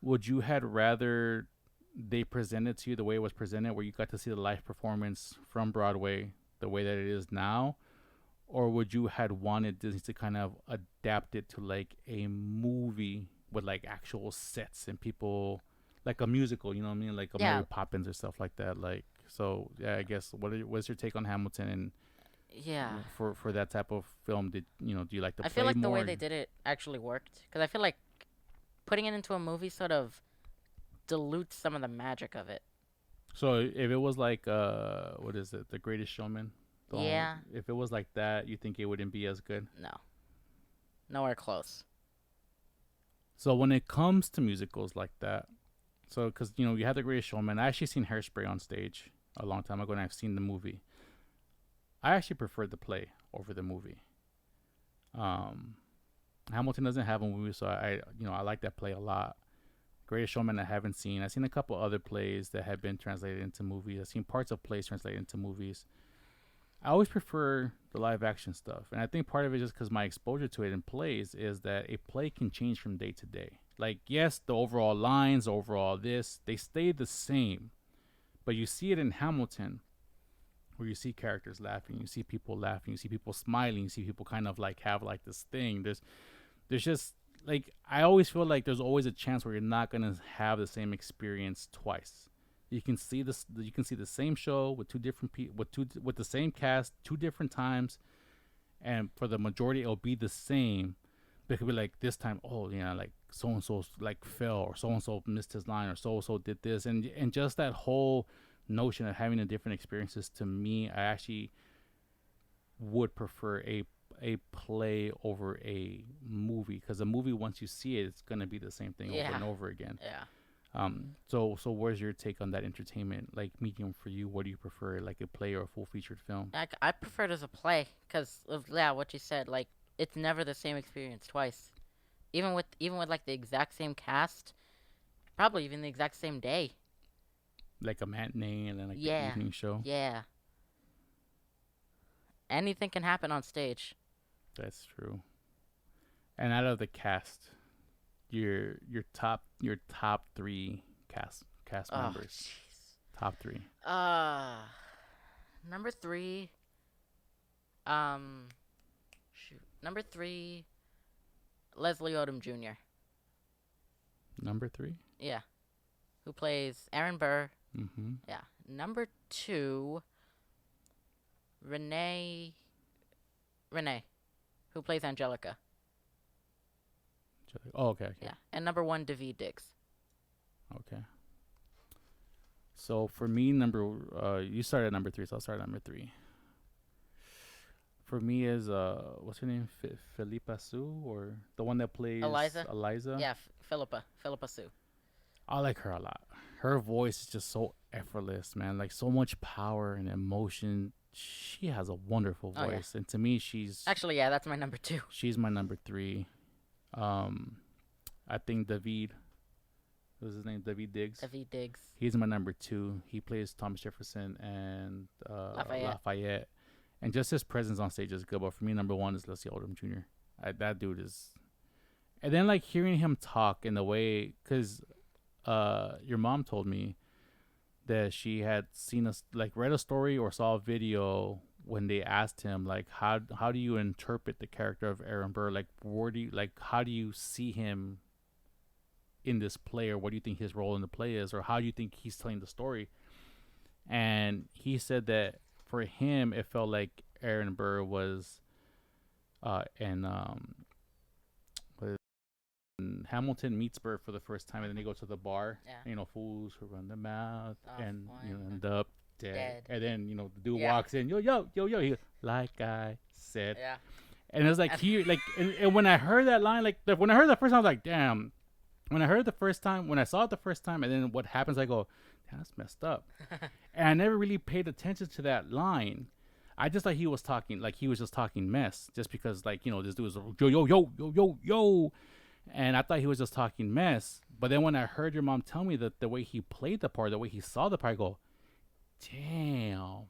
[SPEAKER 2] would you had rather they presented to you the way it was presented, where you got to see the live performance from Broadway the way that it is now? Or would you had wanted Disney to kind of adapt it to like a movie with like actual sets and people, like a musical, you know what I mean? Like a Mary Poppins or stuff like that. Like, so yeah, I guess what's your take on Hamilton? And for that type of film, do you like the play more?
[SPEAKER 3] I feel like the way they did it actually worked, because I feel like putting it into a movie sort of dilutes some of the magic of it.
[SPEAKER 2] So if it was like what is it, The Greatest Showman? If it was like that, you think it wouldn't be as good?
[SPEAKER 3] No. Nowhere close.
[SPEAKER 2] So when it comes to musicals like that, so because you had The Greatest Showman, I actually seen Hairspray on stage a long time ago, and I've seen the movie. I actually preferred the play over the movie. Hamilton doesn't have a movie, so I like that play a lot. Greatest Showman I haven't seen. I've seen a couple other plays that have been translated into movies. I've seen parts of plays translated into movies. I always prefer the live action stuff. And I think part of it is just because my exposure to it in plays is that a play can change from day to day. Like, yes, the overall lines, they stay the same. But you see it in Hamilton, where you see characters laughing, you see people laughing, you see people smiling, you see people kind of like have like this thing. There's just like, I always feel like there's always a chance where you're not going to have the same experience twice. You can see this. You can see the same show with two different with the same cast 2 different times, and for the majority it'll be the same. But it could be like this time, like so and so like fell, or so and so missed his line, or so and so did this, and just that whole notion of having the different experiences. To me, I actually would prefer a play over a movie, because a movie, once you see it, it's gonna be the same thing over and over again.
[SPEAKER 3] Yeah.
[SPEAKER 2] So where's your take on that entertainment, like medium for you? What do you prefer, like a play or a full featured film?
[SPEAKER 3] I prefer it as a play, because of what you said. Like, it's never the same experience twice. Even with like the exact same cast, probably even the exact same day.
[SPEAKER 2] Like a matinee and then like the
[SPEAKER 3] Yeah.
[SPEAKER 2] evening show.
[SPEAKER 3] Yeah. Anything can happen on stage.
[SPEAKER 2] That's true. And out of the cast, your top three cast
[SPEAKER 3] Oh,
[SPEAKER 2] members.
[SPEAKER 3] jeez.
[SPEAKER 2] Top three.
[SPEAKER 3] Number three. Shoot. Number three. Leslie Odom Jr.
[SPEAKER 2] Number three.
[SPEAKER 3] Yeah. Who plays Aaron Burr.
[SPEAKER 2] Mm-hmm.
[SPEAKER 3] Yeah. Number two. Renee. Who plays Angelica.
[SPEAKER 2] Oh, okay.
[SPEAKER 3] Yeah. And number one, Daveed Diggs.
[SPEAKER 2] Okay. So for me, you started at number three, so I'll start at number three. For me is what's her name? Philippa Sue, or the one that plays Eliza.
[SPEAKER 3] Yeah, Philippa Sue.
[SPEAKER 2] I like her a lot. Her voice is just so effortless, man. Like so much power and emotion. She has a wonderful voice, and to me, she's
[SPEAKER 3] actually that's my number two.
[SPEAKER 2] She's my number three. I think Daveed. What was his name? Daveed Diggs.
[SPEAKER 3] Daveed Diggs.
[SPEAKER 2] He's my number two. He plays Thomas Jefferson and Lafayette. And just his presence on stage is good. But for me, number one is Leslie Odom Jr. That dude is. And then like hearing him talk in the way, because your mom told me that she had seen us like read a story or saw a video when they asked him like how do you interpret the character of Aaron Burr, like how do you see him in this play, or what do you think his role in the play is, or how do you think he's telling the story? And he said that for him it felt like Aaron Burr was when Hamilton meets Burr for the first time, and then they go to the bar.
[SPEAKER 3] Yeah.
[SPEAKER 2] Fools who run the mouth and
[SPEAKER 3] fine.
[SPEAKER 2] end up dead. And then the dude
[SPEAKER 3] Yeah.
[SPEAKER 2] walks in, yo, he like I said.
[SPEAKER 3] Yeah.
[SPEAKER 2] And it was like and when I heard that line, like when I heard that first time, I was like, damn. When I heard it the first time, when I saw it the first time, and then what happens, I go, that's messed up. And I never really paid attention to that line. I just thought he was talking, like he was just talking mess, just because like this dude was yo. And I thought he was just talking mess. But then when I heard your mom tell me that the way he played the part, the way he saw the part, I go, damn.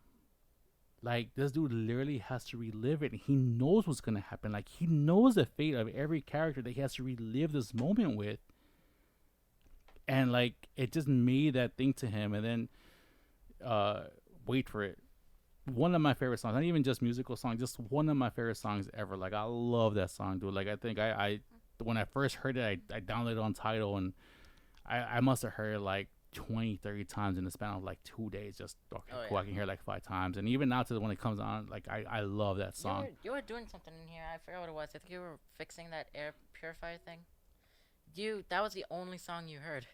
[SPEAKER 2] Like, this dude literally has to relive it. He knows what's going to happen. Like, he knows the fate of every character that he has to relive this moment with. And, like, it just made that thing to him. And then, wait for it. One of my favorite songs, not even just musical songs, just one of my favorite songs ever. Like, I love that song, dude. Like, I think I when I first heard it, I downloaded it on Tidal, and I must have heard it like 20, 30 times in the span of like 2 days. Just, cool, I can hear it like 5 times. And even now to when it comes on, like, I love that song.
[SPEAKER 3] You were doing something in here. I forgot what it was. I think you were fixing that air purifier thing. That was the only song you heard.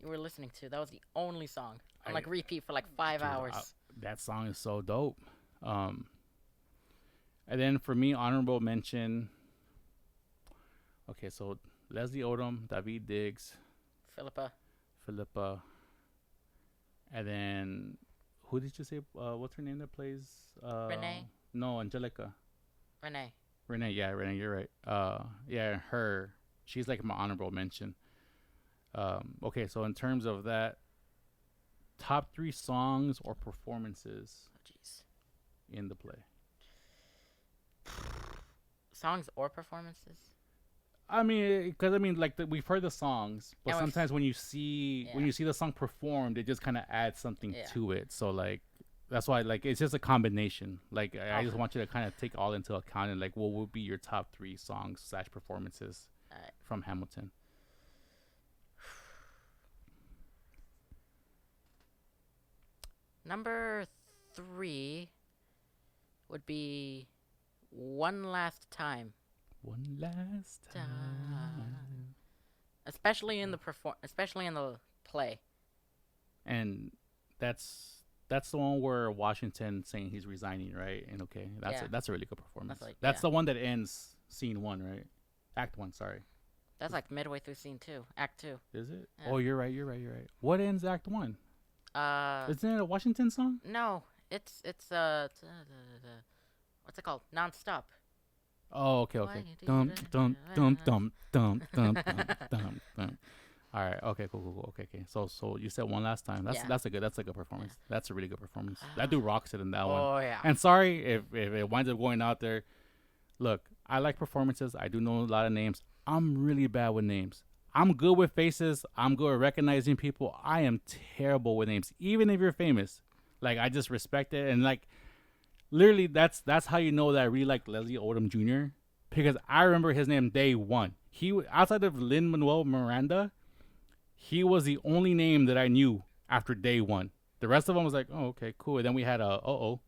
[SPEAKER 3] You were listening to. That was the only song on like repeat for like 5 hours.
[SPEAKER 2] That song is so dope. And then for me, honorable mention. Okay, so Leslie Odom, Daveed Diggs, Philippa, and then who did you say? What's her name that plays?
[SPEAKER 3] Renee.
[SPEAKER 2] No, Angelica.
[SPEAKER 3] Renee.
[SPEAKER 2] Yeah, Renee. You're right. Yeah, her. She's like my honorable mention. Okay, so in terms of that, top 3 songs or performances in the play.
[SPEAKER 3] Songs or performances?
[SPEAKER 2] I mean, because like we've heard the songs, but sometimes when you see the song performed, it just kind of adds something to it. So like that's why like it's just a combination. Like I just want you to kind of take all into account and like what would be your top 3 songs / performances from Hamilton.
[SPEAKER 3] Number 3 would be One Last Time.
[SPEAKER 2] One last time.
[SPEAKER 3] Especially in the play.
[SPEAKER 2] And that's the one where Washington saying he's resigning, right? And that's a really good performance. That's the one that ends scene 1, right? Act 1, sorry.
[SPEAKER 3] That's like midway through scene 2, act 2.
[SPEAKER 2] Is it? Yeah. Oh, you're right. What ends act 1? Isn't it a Washington song?
[SPEAKER 3] No, it's what's it called? Nonstop.
[SPEAKER 2] Oh, okay.
[SPEAKER 3] Why you do
[SPEAKER 2] Dum
[SPEAKER 3] that?
[SPEAKER 2] dum dum dum dum dum dum dum. All right. Okay. Cool. Okay. So you said one last time.
[SPEAKER 3] Yeah.
[SPEAKER 2] That's a good performance. That's a really good performance. That dude rocks it in that one.
[SPEAKER 3] Oh yeah.
[SPEAKER 2] And sorry if it winds up going out there. Look, I like performances. I do know a lot of names. I'm really bad with names. I'm good with faces. I'm good at recognizing people. I am terrible with names, even if you're famous. Like I just respect it, and like literally, that's how you know that I really like Leslie Odom Jr. Because I remember his name day one. Outside of Lin Manuel Miranda, he was the only name that I knew after day one. The rest of them was like, oh okay, cool. And then we had and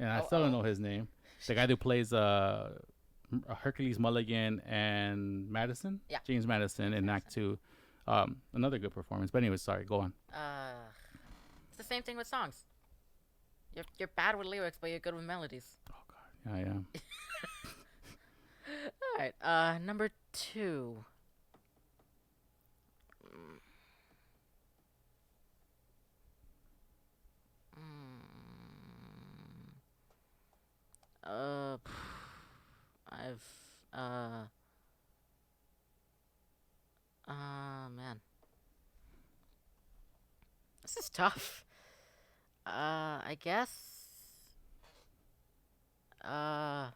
[SPEAKER 2] I still don't know his name. The guy who plays Hercules Mulligan and Madison.
[SPEAKER 3] Yeah.
[SPEAKER 2] James Madison in Act 2. Another good performance. But anyway, sorry, go on.
[SPEAKER 3] It's the same thing with songs. You're bad with lyrics, but you're good with melodies.
[SPEAKER 2] Oh god. Yeah, I am.
[SPEAKER 3] All right. Number 2. Man. This is tough. I guess. I'm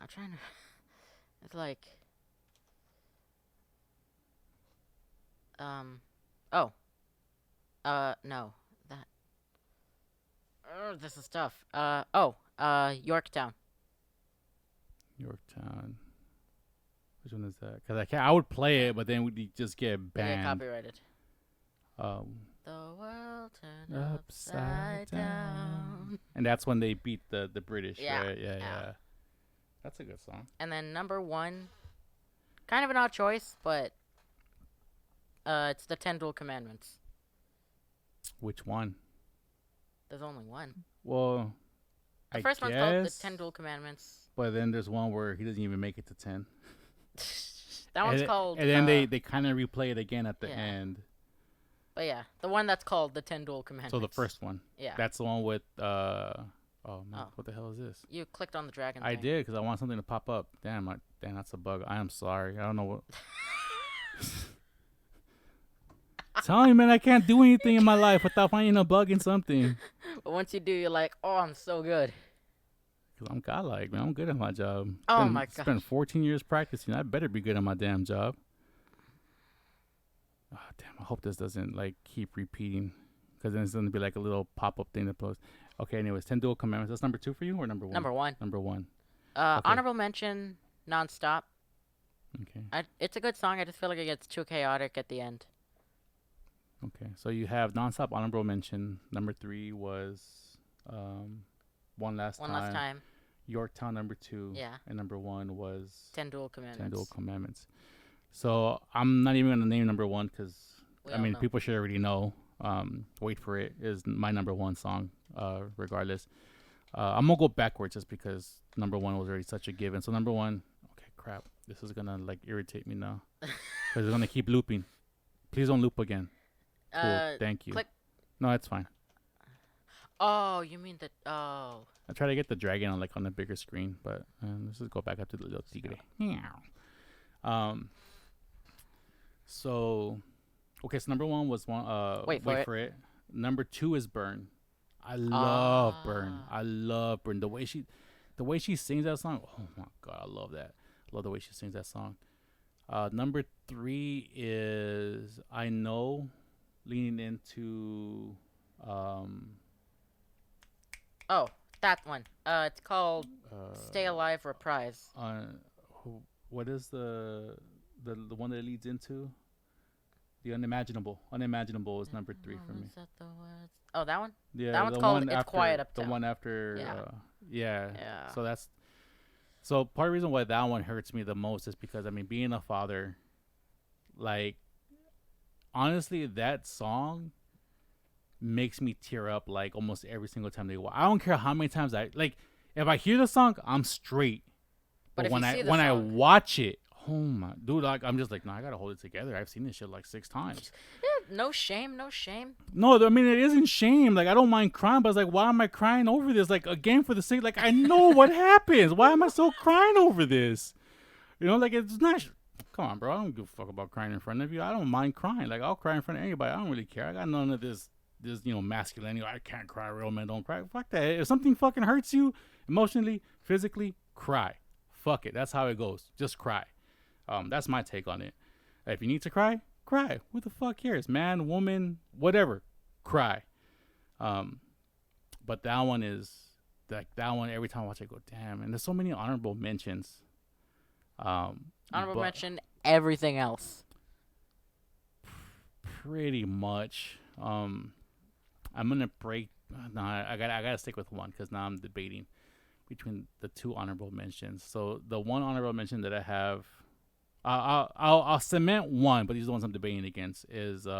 [SPEAKER 3] trying to. It's like. Oh. No. That. Oh, this is tough. Yorktown.
[SPEAKER 2] Yorktown. Which one is that? Because I would play it, but then we'd just get
[SPEAKER 3] They
[SPEAKER 2] banned.
[SPEAKER 3] get copyrighted.
[SPEAKER 2] The
[SPEAKER 3] world turned upside down.
[SPEAKER 2] And that's when they beat the British,
[SPEAKER 3] Yeah,
[SPEAKER 2] right? Yeah.
[SPEAKER 3] yeah.
[SPEAKER 2] That's a good song.
[SPEAKER 3] And then number 1, kind of an odd choice, but it's the 10 Dual Commandments.
[SPEAKER 2] Which one?
[SPEAKER 3] There's only one.
[SPEAKER 2] Well,
[SPEAKER 3] The
[SPEAKER 2] I
[SPEAKER 3] first
[SPEAKER 2] guess,
[SPEAKER 3] one's called the 10 Dual Commandments.
[SPEAKER 2] but then there's one where he doesn't even make it to 10.
[SPEAKER 3] That one's
[SPEAKER 2] and,
[SPEAKER 3] called.
[SPEAKER 2] And then they kind of replay it again at the
[SPEAKER 3] yeah.
[SPEAKER 2] end.
[SPEAKER 3] But yeah, the one that's called the 10 Dual Commandments.
[SPEAKER 2] So the first one.
[SPEAKER 3] Yeah.
[SPEAKER 2] That's the one with what the hell is this?
[SPEAKER 3] You clicked on the dragon.
[SPEAKER 2] I
[SPEAKER 3] thing.
[SPEAKER 2] did because I want something to pop up. Damn, that's a bug. I am sorry. I don't know what. Tell me, man, I can't do anything in my life without finding a bug in something.
[SPEAKER 3] But once you do, you're like, oh, I'm so good.
[SPEAKER 2] Cause I'm godlike, man. I'm good at my job.
[SPEAKER 3] Oh my god.
[SPEAKER 2] Spent 14 years practicing. I better be good at my damn job. Oh, damn. I hope this doesn't like keep repeating, because then it's gonna be like a little pop-up thing to post. Okay. Anyways, 10 Dual Commandments. That's number 2 for you or number 1?
[SPEAKER 3] Number 1.
[SPEAKER 2] Number 1.
[SPEAKER 3] Okay. Honorable mention, Nonstop.
[SPEAKER 2] Okay.
[SPEAKER 3] It's a good song. I just feel like it gets too chaotic at the end.
[SPEAKER 2] Okay. So you have Nonstop, honorable mention. Number 3 was One Last Time. Yorktown, number 2.
[SPEAKER 3] Yeah.
[SPEAKER 2] And number 1 was
[SPEAKER 3] 10 Dual Commandments.
[SPEAKER 2] 10 Dual Commandments. So I'm not even gonna name number 1 because
[SPEAKER 3] know.
[SPEAKER 2] People should already know. Wait for It is my number 1 song. Regardless, I'm gonna go backwards just because number 1 was already such a given. So number 1. Okay, crap. This is gonna like irritate me now because it's gonna keep looping. Please don't loop again. Cool. Thank you.
[SPEAKER 3] Click.
[SPEAKER 2] No, that's fine.
[SPEAKER 3] Oh, you mean that? Oh.
[SPEAKER 2] I try to get the dragon on the bigger screen, but let's just go back up to the little tigre. So, okay, so number 1 was Wait for it. Number 2 is Burn. I love Burn. I love Burn. The way she sings that song. Oh my god, I love that. I love the way she sings that song. Number 3 is I Know, leaning into
[SPEAKER 3] Oh, that one. It's called Stay Alive Reprise.
[SPEAKER 2] What is the one that it leads into? The Unimaginable. Unimaginable is number 3 for me.
[SPEAKER 3] Is that the words? Oh, that one?
[SPEAKER 2] Yeah,
[SPEAKER 3] that one's called It's Quiet Uptown.
[SPEAKER 2] The one after.
[SPEAKER 3] Yeah.
[SPEAKER 2] Yeah. So part of the reason why that one hurts me the most is because being a father, like, honestly, that song makes me tear up like almost every single time they watch. I don't care how many times if I hear the song, I'm straight. But when I watch it, oh my dude, like I'm just like, no, I gotta hold it together. I've seen this shit like 6 times.
[SPEAKER 3] Yeah, no shame, no shame.
[SPEAKER 2] No, I mean, it isn't shame. Like, I don't mind crying, but it's like, why am I crying over this? Like, again, for the sake, like, I know what happens. Why am I still crying over this? You know, like, it's not. Come on, bro. I don't give a fuck about crying in front of you. I don't mind crying. Like, I'll cry in front of anybody. I don't really care. I got none of this, masculinity. I can't cry. Real men don't cry. Fuck that. If something fucking hurts you emotionally, physically, cry. Fuck it. That's how it goes. Just cry. That's my take on it. If you need to cry, cry. Who the fuck cares? Man, woman, whatever. Cry. But that one is like that one. Every time I watch it, I go, damn. And there's so many honorable mentions.
[SPEAKER 3] Honorable mention everything else.
[SPEAKER 2] Pretty much. I'm gonna break. No, I gotta stick with one because now I'm debating between the two honorable mentions. So the one honorable mention that I have, I'll cement one, but these are the ones I'm debating against. Is it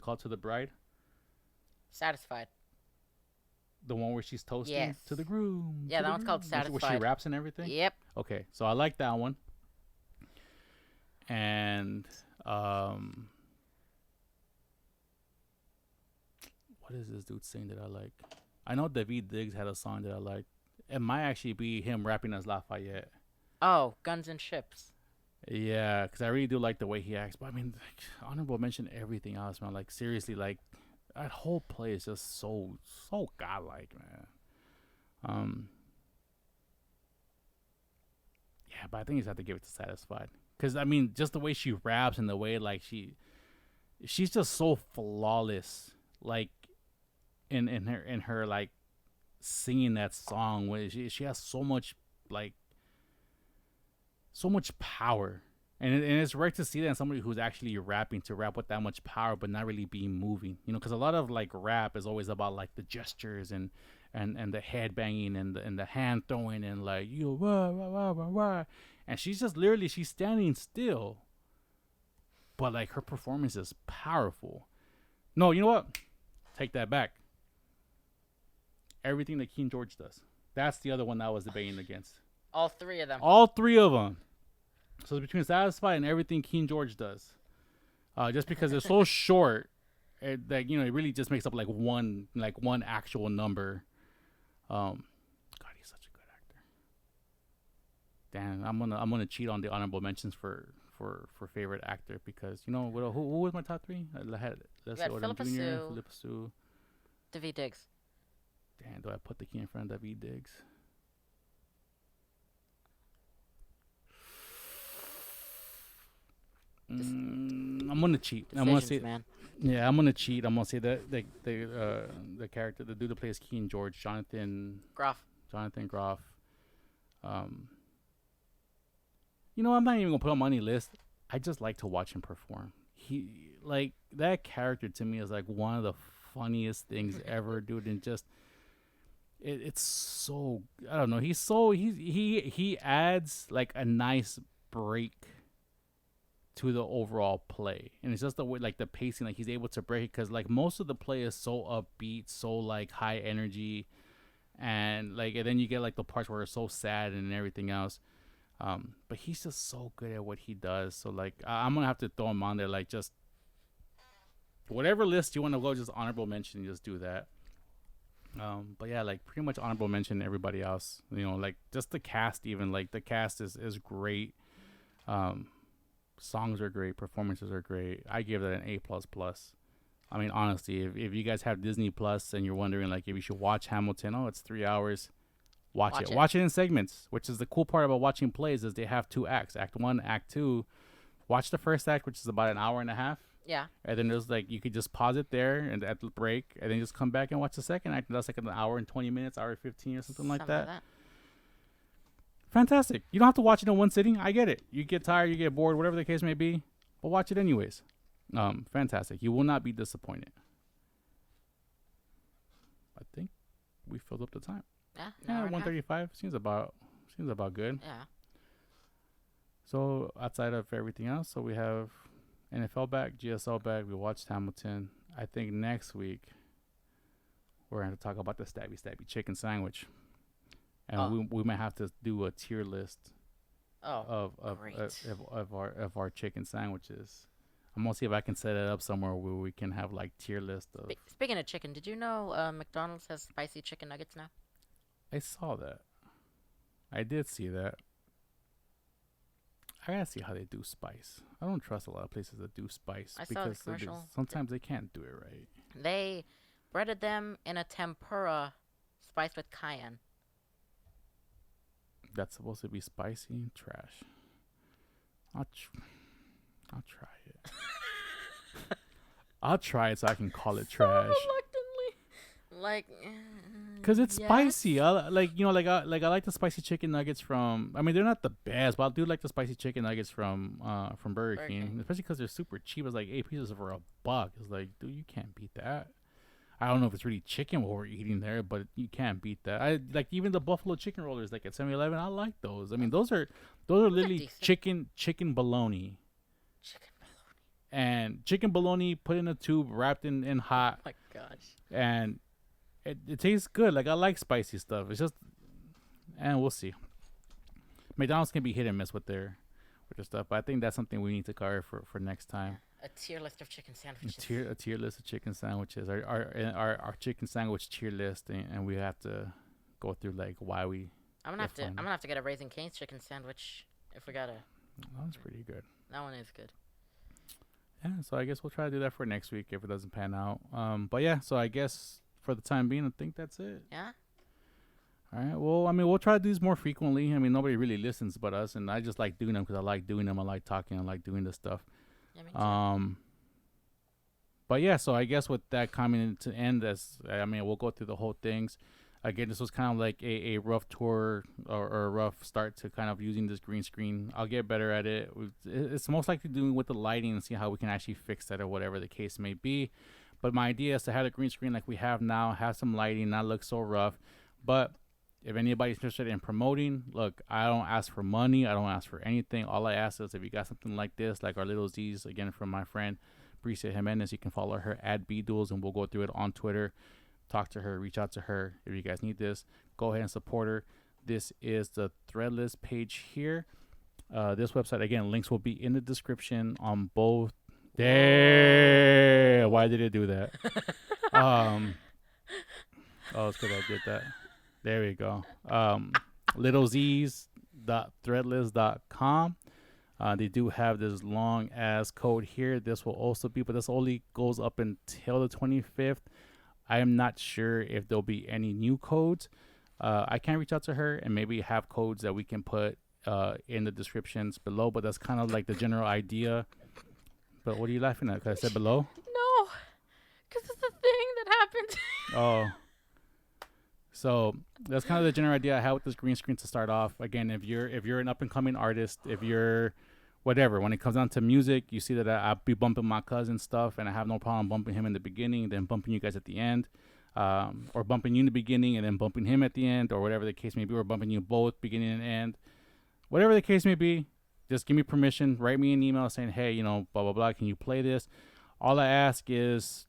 [SPEAKER 2] called To the Bride?
[SPEAKER 3] Satisfied.
[SPEAKER 2] The one where she's toasting
[SPEAKER 3] Yes.
[SPEAKER 2] to the groom.
[SPEAKER 3] Yeah, that one's called Satisfied.
[SPEAKER 2] Where she raps and everything?
[SPEAKER 3] Yep.
[SPEAKER 2] Okay, so I like that one. And what is this dude saying that I like? I know David Diggs had a song that I like. It might actually be him rapping as Lafayette.
[SPEAKER 3] Oh, Guns and Ships.
[SPEAKER 2] Yeah, because I really do like the way he acts. But I mean, like, honorable mention everything else, man. Like, seriously, like, that whole play is just so godlike, man. Yeah, but I think you just have to give it to Satisfied. Because, I mean, just the way she raps and the way, like, she's just so flawless. Like, in her like, singing that song. Where she has so much, like, so much power. And it's rare to see that in somebody who's actually rapping, to rap with that much power but not really being moving, you know, because a lot of like rap is always about like the gestures and the head banging and the hand throwing and like wah, wah, wah, wah, wah. And she's just literally, she's standing still, but like her performance is powerful. No, you know what, take that back. Everything that King George does, that's the other one that I was debating against.
[SPEAKER 3] All three of them.
[SPEAKER 2] So it's between Satisfied and everything King George does. Just because they're so short, it really just makes up like one actual number. God, he's such a good actor. Damn, I'm gonna cheat on the honorable mentions for favorite actor because who was my top three? I had
[SPEAKER 3] Philip
[SPEAKER 2] Jr., Philip Sue,
[SPEAKER 3] David Diggs.
[SPEAKER 2] Damn, do I put the key in front of David Diggs? I'm gonna cheat. I'm gonna say,
[SPEAKER 3] man.
[SPEAKER 2] Yeah, I'm gonna cheat. I'm gonna say that the character, the dude that plays King George, Jonathan Groff. I'm not even gonna put him on any list. I just like to watch him perform. He, like, that character to me is like one of the funniest things ever, dude. And just it's so, I don't know. He adds like a nice break to the overall play, and it's just the way, like, the pacing, like he's able to break it, because like most of the play is so upbeat, so like high energy, and then you get like the parts where it's so sad and everything else, but he's just so good at what he does. So like I'm gonna have to throw him on there, like, just whatever list you want to go, just honorable mention, just do that. But yeah, like pretty much honorable mention everybody else, like just the cast. Even like the cast is great. Songs are great, performances are great. I give that an A++. I mean, honestly, if you guys have Disney Plus and you're wondering like if you should watch Hamilton, it's 3 hours. Watch it. Watch it in segments, which is the cool part about watching plays, is they have 2 acts, Act 1, Act 2. Watch the first act, which is about an hour and a half.
[SPEAKER 3] Yeah. And
[SPEAKER 2] then there's like, you could just pause it there and at the break, and then just come back and watch the second act. And that's like an hour and 20 minutes, hour 15 or something like that. Fantastic. You don't have to watch it in one sitting. I get it. You get tired, you get bored, whatever the case may be, but watch it anyways. Fantastic. You will not be disappointed. I think we filled up the time.
[SPEAKER 3] Yeah,
[SPEAKER 2] 135 seems about good.
[SPEAKER 3] Yeah.
[SPEAKER 2] So outside of everything else, so we have NFL back, GSL back. We watched Hamilton. I think next week we're going to talk about the stabby chicken sandwich. And we might have to do a tier list of our chicken sandwiches. I'm gonna see if I can set it up somewhere where we can have like tier list of.
[SPEAKER 3] Speaking of chicken, did you know McDonald's has spicy chicken nuggets now?
[SPEAKER 2] I saw that. I did see that. I gotta see how they do spice. I don't trust a lot of places that do spice
[SPEAKER 3] I saw the
[SPEAKER 2] because
[SPEAKER 3] commercial.
[SPEAKER 2] sometimes they can't do it right.
[SPEAKER 3] They breaded them in a tempura spiced with cayenne.
[SPEAKER 2] That's supposed to be spicy trash. I'll try it. I'll try it so I can call it trash.
[SPEAKER 3] Reluctantly. Like,
[SPEAKER 2] Cause it's
[SPEAKER 3] yes.
[SPEAKER 2] spicy. I like the spicy chicken nuggets from. I mean, they're not the best, but I do like the spicy chicken nuggets from Burger King, especially because they're super cheap. It's like 8 pieces for $1. It's like, dude, you can't beat that. I don't know if it's really chicken what we're eating there, but you can't beat that. I like even the buffalo chicken rollers like at 7-Eleven. I like those. I mean, those are literally chicken bologna.
[SPEAKER 3] Chicken bologna.
[SPEAKER 2] And chicken bologna put in a tube, wrapped in hot.
[SPEAKER 3] Oh my gosh.
[SPEAKER 2] And it tastes good. Like I like spicy stuff. It's just, and we'll see. McDonald's can be hit and miss with their stuff, but I think that's something we need to cover for next time.
[SPEAKER 3] A tier list of chicken sandwiches.
[SPEAKER 2] A tier list of chicken sandwiches. Our chicken sandwich tier list, and we have to go through like why we.
[SPEAKER 3] I'm gonna have to get a Raising Cane's chicken sandwich if we gotta.
[SPEAKER 2] That's pretty good.
[SPEAKER 3] That one is good.
[SPEAKER 2] Yeah, so I guess we'll try to do that for next week if it doesn't pan out. But yeah, so I guess for the time being, I think that's it.
[SPEAKER 3] Yeah.
[SPEAKER 2] All right. Well, I mean, we'll try to do these more frequently. I mean, nobody really listens but us, and I just like doing them because I like doing them. I like talking. I like doing this stuff.
[SPEAKER 3] Yeah, me too.
[SPEAKER 2] But yeah, so I guess with that coming to end, we'll go through the whole things. Again, this was kind of like a rough tour or a rough start to kind of using this green screen. I'll get better at it. It's most likely doing with the lighting and see how we can actually fix that or whatever the case may be. But my idea is to have a green screen like we have now, have some lighting, not look so rough. But if anybody's interested in promoting, look, I don't ask for money. I don't ask for anything. All I ask is if you got something like this, like our Lil'zzz, again, from my friend Brissia Jiménez, you can follow her at BDuels, and we'll go through it on Twitter. Talk to her, reach out to her. If you guys need this, go ahead and support her. This is the Threadless page here. This website, again, links will be in the description on both. Damn, why did it do that? It's because I did that. There we go. Lil'zzz.threadless.com. They do have this long ass code here. This will also be, but this only goes up until the 25th. I am not sure if there'll be any new codes. I can reach out to her and maybe have codes that we can put in the descriptions below, but that's kind of like the general idea. But what are you laughing at? Because I said below?
[SPEAKER 3] No, because it's the thing that happened.
[SPEAKER 2] Oh. So that's kind of the general idea I had with this green screen to start off. Again, if you're an up and coming artist, if you're whatever, when it comes down to music, you see that I'll be bumping my cousin stuff, and I have no problem bumping him in the beginning, then bumping you guys at the end, or bumping you in the beginning and then bumping him at the end, or whatever the case may be, or bumping you both beginning and end, whatever the case may be. Just give me permission. Write me an email saying, hey, blah blah blah. Can you play this? All I ask is,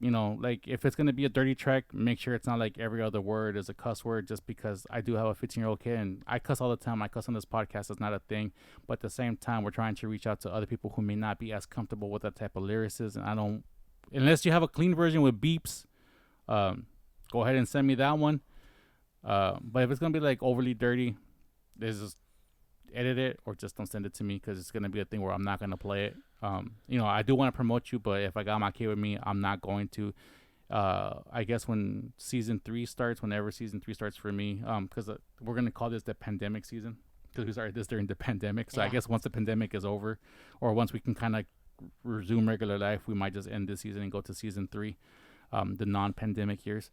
[SPEAKER 2] like if it's going to be a dirty track, make sure it's not like every other word is a cuss word, just because I do have a 15-year-old kid and I cuss all the time. I cuss on this podcast. It's not a thing. But at the same time, we're trying to reach out to other people who may not be as comfortable with that type of lyricism. And unless you have a clean version with beeps, go ahead and send me that one. But if it's going to be like overly dirty, just edit it or just don't send it to me, because it's going to be a thing where I'm not going to play it. I do want to promote you, but if I got my kid with me, I'm not going to. I guess when season 3 starts, whenever season 3 starts for me, because we're going to call this the pandemic season, because we started this during the pandemic. So yeah. I guess once the pandemic is over, or once we can kind of resume regular life, we might just end this season and go to season 3, the non-pandemic years.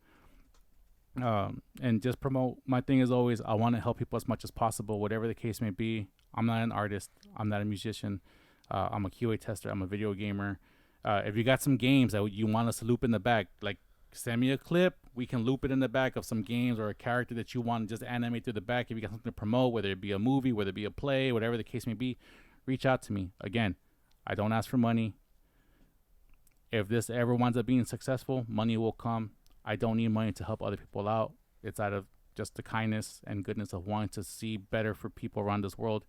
[SPEAKER 2] And just promote. My thing is always, I want to help people as much as possible, whatever the case may be. I'm not an artist. I'm not a musician. I'm a QA tester. I'm a video gamer. If you got some games that you want us to loop in the back, like send me a clip. We can loop it in the back of some games or a character that you want to just animate through the back. If you got something to promote, whether it be a movie, whether it be a play, whatever the case may be, reach out to me. Again, I don't ask for money. If this ever winds up being successful, money will come. I don't need money to help other people out. It's out of just the kindness and goodness of wanting to see better for people around this world,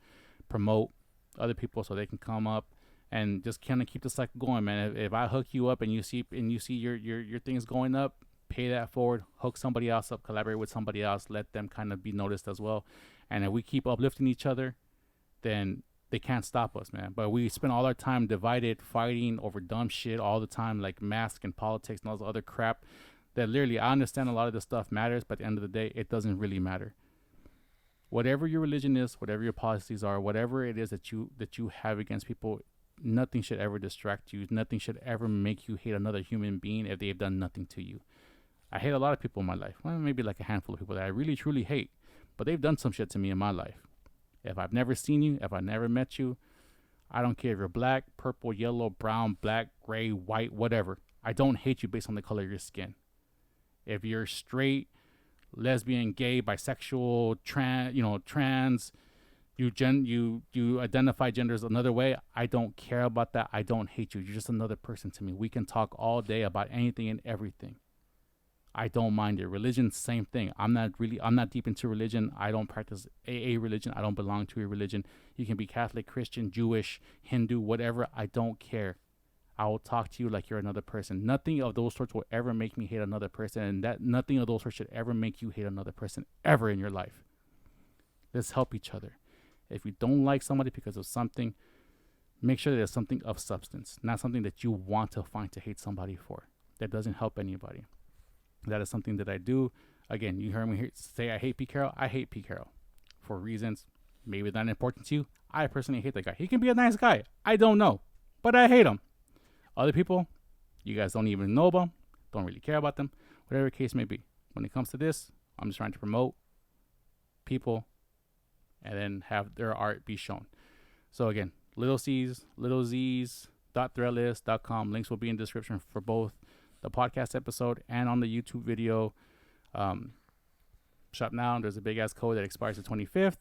[SPEAKER 2] promote other people so they can come up and just kind of keep the cycle going, man. If I hook you up and you see your things going up, pay that forward, hook somebody else up, collaborate with somebody else, let them kind of be noticed as well. And if we keep uplifting each other, then they can't stop us, man. But we spend all our time divided, fighting over dumb shit all the time, like masks and politics and all this other crap. That literally, I understand a lot of this stuff matters, but at the end of the day, it doesn't really matter. Whatever your religion is, whatever your policies are, whatever it is that you have against people, nothing should ever distract you. Nothing should ever make you hate another human being if they've done nothing to you. I hate a lot of people in my life. Well, maybe like a handful of people that I really, truly hate. But they've done some shit to me in my life. If I've never seen you, if I've never met you, I don't care if you're black, purple, yellow, brown, black, gray, white, whatever. I don't hate you based on the color of your skin. If you're straight, lesbian, gay, bisexual, trans, you identify genders another way, I don't care about that. I don't hate you. You're just another person to me. We can talk all day about anything and everything. I don't mind it. Religion, same thing. I'm not deep into religion. I don't practice a religion. I don't belong to a religion. You can be Catholic, Christian, Jewish, Hindu, whatever. I don't care. I will talk to you like you're another person. Nothing of those sorts will ever make me hate another person, and that nothing of those sorts should ever make you hate another person ever in your life. Let's help each other. If you don't like somebody because of something, make sure that it's something of substance, not something that you want to find to hate somebody for. That doesn't help anybody. That is something that I do. Again, you heard me say I hate Pete Carroll. I hate Pete Carroll for reasons maybe not important to you. I personally hate that guy. He can be a nice guy. I don't know, but I hate him. Other people, you guys don't even know about, don't really care about them, whatever the case may be. When it comes to this, I'm just trying to promote people and then have their art be shown. So again, Lil'zzz.threadless.com. Links will be in the description for both the podcast episode and on the YouTube video. Shop now. There's a big ass code that expires the 25th.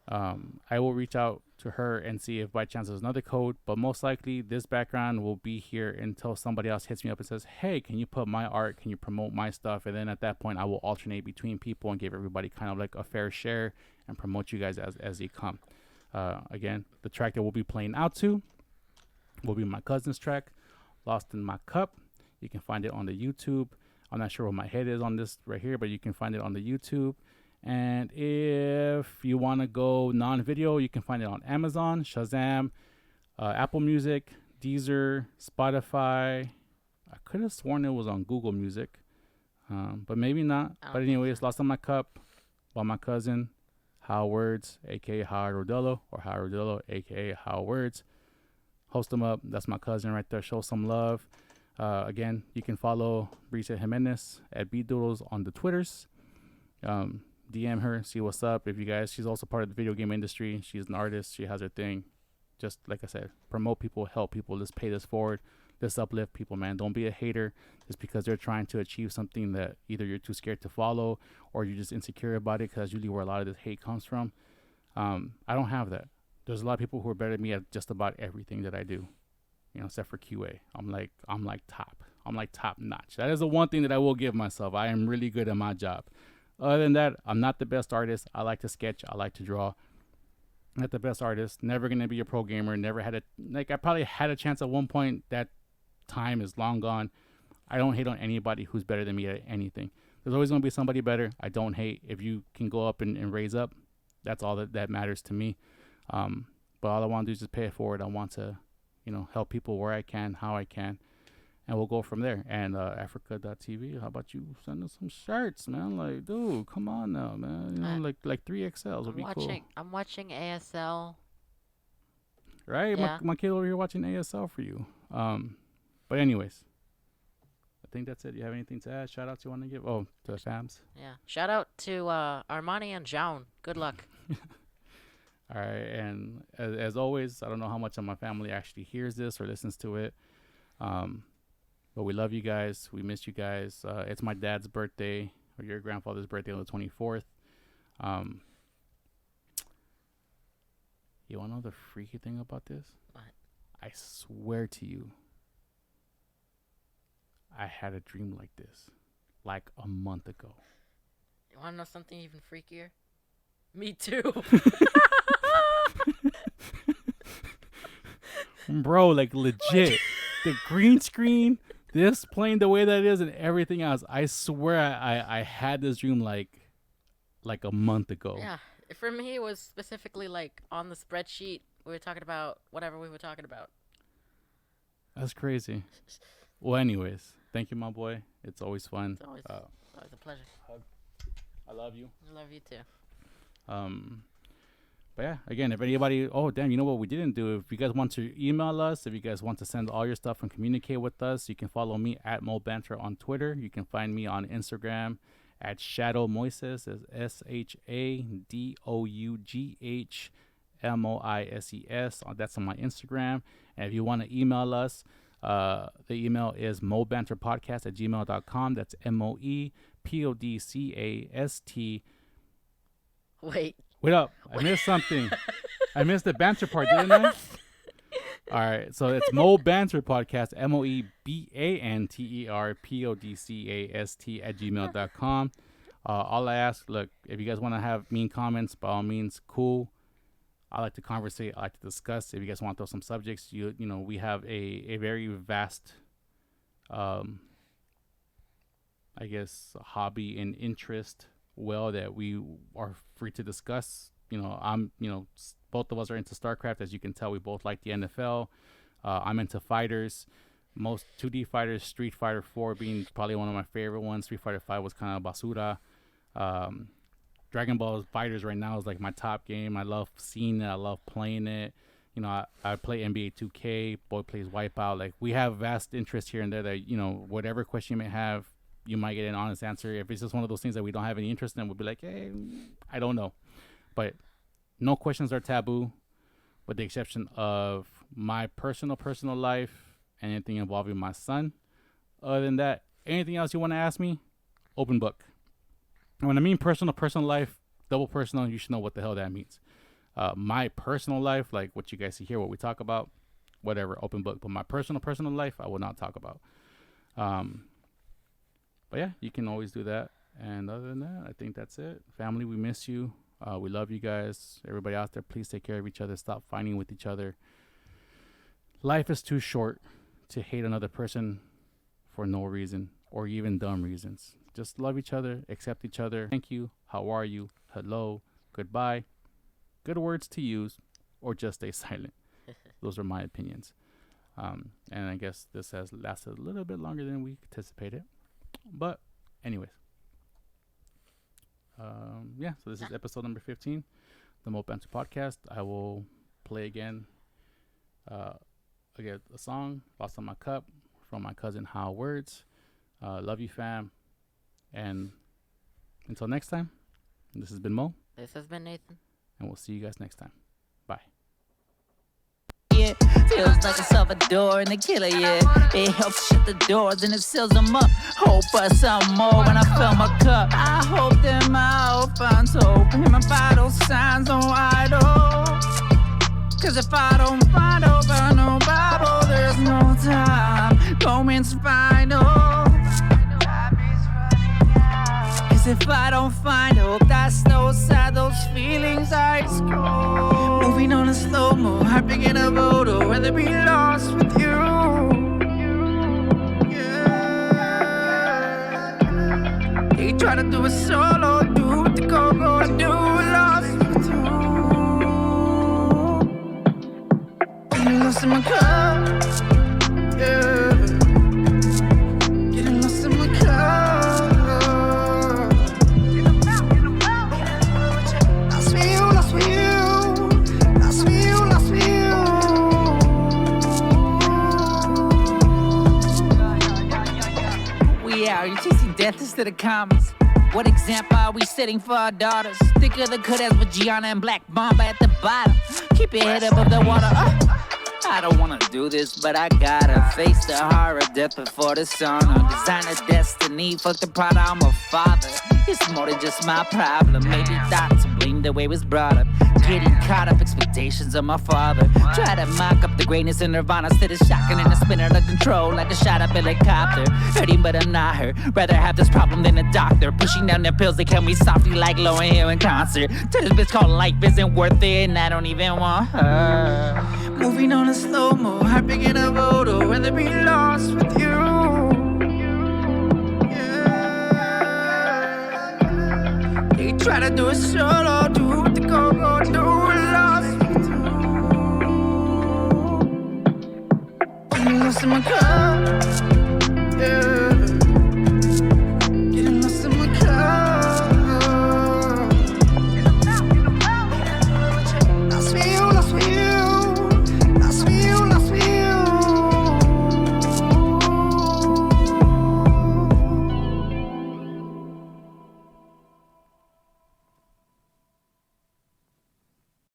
[SPEAKER 2] I will reach out to her and see if by chance there's another code, but most likely this background will be here until somebody else hits me up and says, hey, can you put my art, can you promote my stuff? And then at that point I will alternate between people and give everybody kind of like a fair share and promote you guys as they come. Again, the track that we'll be playing out to will be my cousin's track, Lost in My Cup. You can find it on the YouTube. I'm not sure what my head is on this right here, but you can find it on the YouTube. And if you want to go non-video, you can find it on Amazon, Shazam, Apple Music, Deezer, Spotify. I could have sworn it was on Google Music, but maybe not. But anyways, Lost in My Cup by my cousin, How Words, a.k.a. Howard Rodello, or Howard Rodello, a.k.a. How Words. Host them up. That's my cousin right there. Show some love. Again, you can follow Brissia Jiménez at BDoodles on the Twitters. DM her, see what's up. If you guys, she's also part of the video game industry. She's an artist. She has her thing. Just like I said, promote people, help people. Let's pay this forward. Let's uplift people, man. Don't be a hater just because they're trying to achieve something that either you're too scared to follow or you're just insecure about it, because that's usually where a lot of this hate comes from. I don't have that. There's a lot of people who are better than me at just about everything that I do, except for QA. I'm like top. I'm like top notch. That is the one thing that I will give myself. I am really good at my job. Other than that, I'm not the best artist. I like to sketch. I like to draw. Not the best artist. Never going to be a pro gamer. Never had I probably had a chance at one point. That time is long gone. I don't hate on anybody who's better than me at anything. There's always going to be somebody better. I don't hate. If you can go up and raise up, that's all that matters to me. But all I want to do is just pay it forward. I want to, help people where I can, how I can. And we'll go from there. And Africa.tv, how about you send us some shirts, man? Like, dude, come on now, man. Like 3XLs would be cool.
[SPEAKER 3] I'm watching ASL.
[SPEAKER 2] Right?
[SPEAKER 3] Yeah.
[SPEAKER 2] My kid over here watching ASL for you. But anyways, I think that's it. You have anything to add? Shout outs you want to give? Oh, to the fams.
[SPEAKER 3] Yeah. Shout out to Armani and Joan. Good luck.
[SPEAKER 2] All right. And as always, I don't know how much of my family actually hears this or listens to it. But we love you guys. We miss you guys. It's my dad's birthday, or your grandfather's birthday on the 24th. You want to know the freaky thing about this?
[SPEAKER 3] What?
[SPEAKER 2] I swear to you, I had a dream like this, like a month ago.
[SPEAKER 3] You want to know something even freakier? Me too.
[SPEAKER 2] Bro, like legit. The green screen, this playing the way that it is, and everything else. I swear I had this dream like a month ago.
[SPEAKER 3] Yeah. For me, it was specifically like on the spreadsheet. We were talking about whatever we were talking about.
[SPEAKER 2] That's crazy. Well, anyways, thank you, my boy. It's always fun.
[SPEAKER 3] It's always a pleasure.
[SPEAKER 2] I love you.
[SPEAKER 3] I love you too.
[SPEAKER 2] But yeah, again, if anybody, oh damn, you know what we didn't do? If you guys want to email us, if you guys want to send all your stuff and communicate with us, you can follow me at MoBanter on Twitter. You can find me on Instagram at Shadow Moises, is ShadougHMoises. That's on my Instagram. And if you want to email us, the email is mobanterpodcast@gmail.com. That's MOEPODCAST. Wait up. I missed something. I missed the banter part, didn't I? All right. So it's Mo Banter Podcast, MOEBANTERPODCAST@gmail.com. All I ask, look, if you guys want to have mean comments, by all means, cool. I like to conversate. I like to discuss. If you guys want to throw some subjects, you know, we have a very vast, I guess, hobby and interest that we are free to discuss. Both of us are into StarCraft. As you can tell, we both like the NFL. I'm into fighters, most 2D fighters, Street Fighter 4 being probably one of my favorite ones. Street Fighter 5 was kind of basura. Dragon Ball Fighters right now is like my top game. I love seeing it. I love playing it. You know, I play NBA 2K. Boy plays Wipeout. Like, we have vast interest here and there that, you know, whatever question you may have, you might get an honest answer. If it's just one of those things that we don't have any interest in, we'll be like, hey, I don't know. But no questions are taboo, with the exception of my personal life and anything involving my son. Other than that, anything else you want to ask me, open book. And when I mean personal life, double personal, you should know what the hell that means. My personal life, like what you guys see here, what we talk about, whatever, open book. But my personal life, I will not talk about. But yeah, you can always do that. And other than that, I think that's it. Family, we miss you. We love you guys. Everybody out there, please take care of each other. Stop fighting with each other. Life is too short to hate another person for no reason or even dumb reasons. Just love each other, accept each other. Thank you. How are you? Hello. Goodbye. Good words to use, or just stay silent. Those are my opinions. And I guess this has lasted a little bit longer than we anticipated. But anyways. So this is episode number 15, the Mo Banter Podcast. I will play again a song, Lost on My Cup, from my cousin How Words. Love you, fam. And until next time, this has been Mo.
[SPEAKER 3] This has been Nathan.
[SPEAKER 2] And we'll see you guys next time. Bye.
[SPEAKER 4] Yeah, feels like a Salvador and the killer, yeah. It helps shut the doors and it seals them up. Hope for some more when I fill my cup. I hope that my hope finds hope. And my vital signs no idol. Cause if I don't find hope, I know Bible, there's no time. Moment's final. Cause if I don't find hope, that's no sad, those feelings ice cold. Moving on in slow-mo, I'm picking a boat, or rather be lost with you. Yeah. They try to do it solo, do what the go-go, I do lost with you. Getting lost in my cup, yeah. Getting lost in my cup. Are you chasing death instead of commas? What example are we setting for our daughters? Thicker the cut as with Gianna and Black Mamba at the bottom. Keep your head above the water. I don't wanna do this, but I gotta face the horror of death before the sauna. Design a destiny, fuck the pride, I'm a father. It's more than just my problem. Maybe thought to blame the way it was brought up. Getting caught up, expectations of my father. Try to mock up the greatness in Nirvana. Instead of shocking and a spinner to control like a shot up helicopter. Hurting but I'm not hurt. Rather have this problem than a doctor. Pushing down the pills, they kill me softly like Lauryn Hill in concert. To this bitch called life isn't worth it and I don't even want her.
[SPEAKER 1] Moving on in slow-mo, happy in a photo, rather be lost with you. Yeah. They try to do it solo, do what the go-go, do it lost with you. I'm lost in my cup, yeah.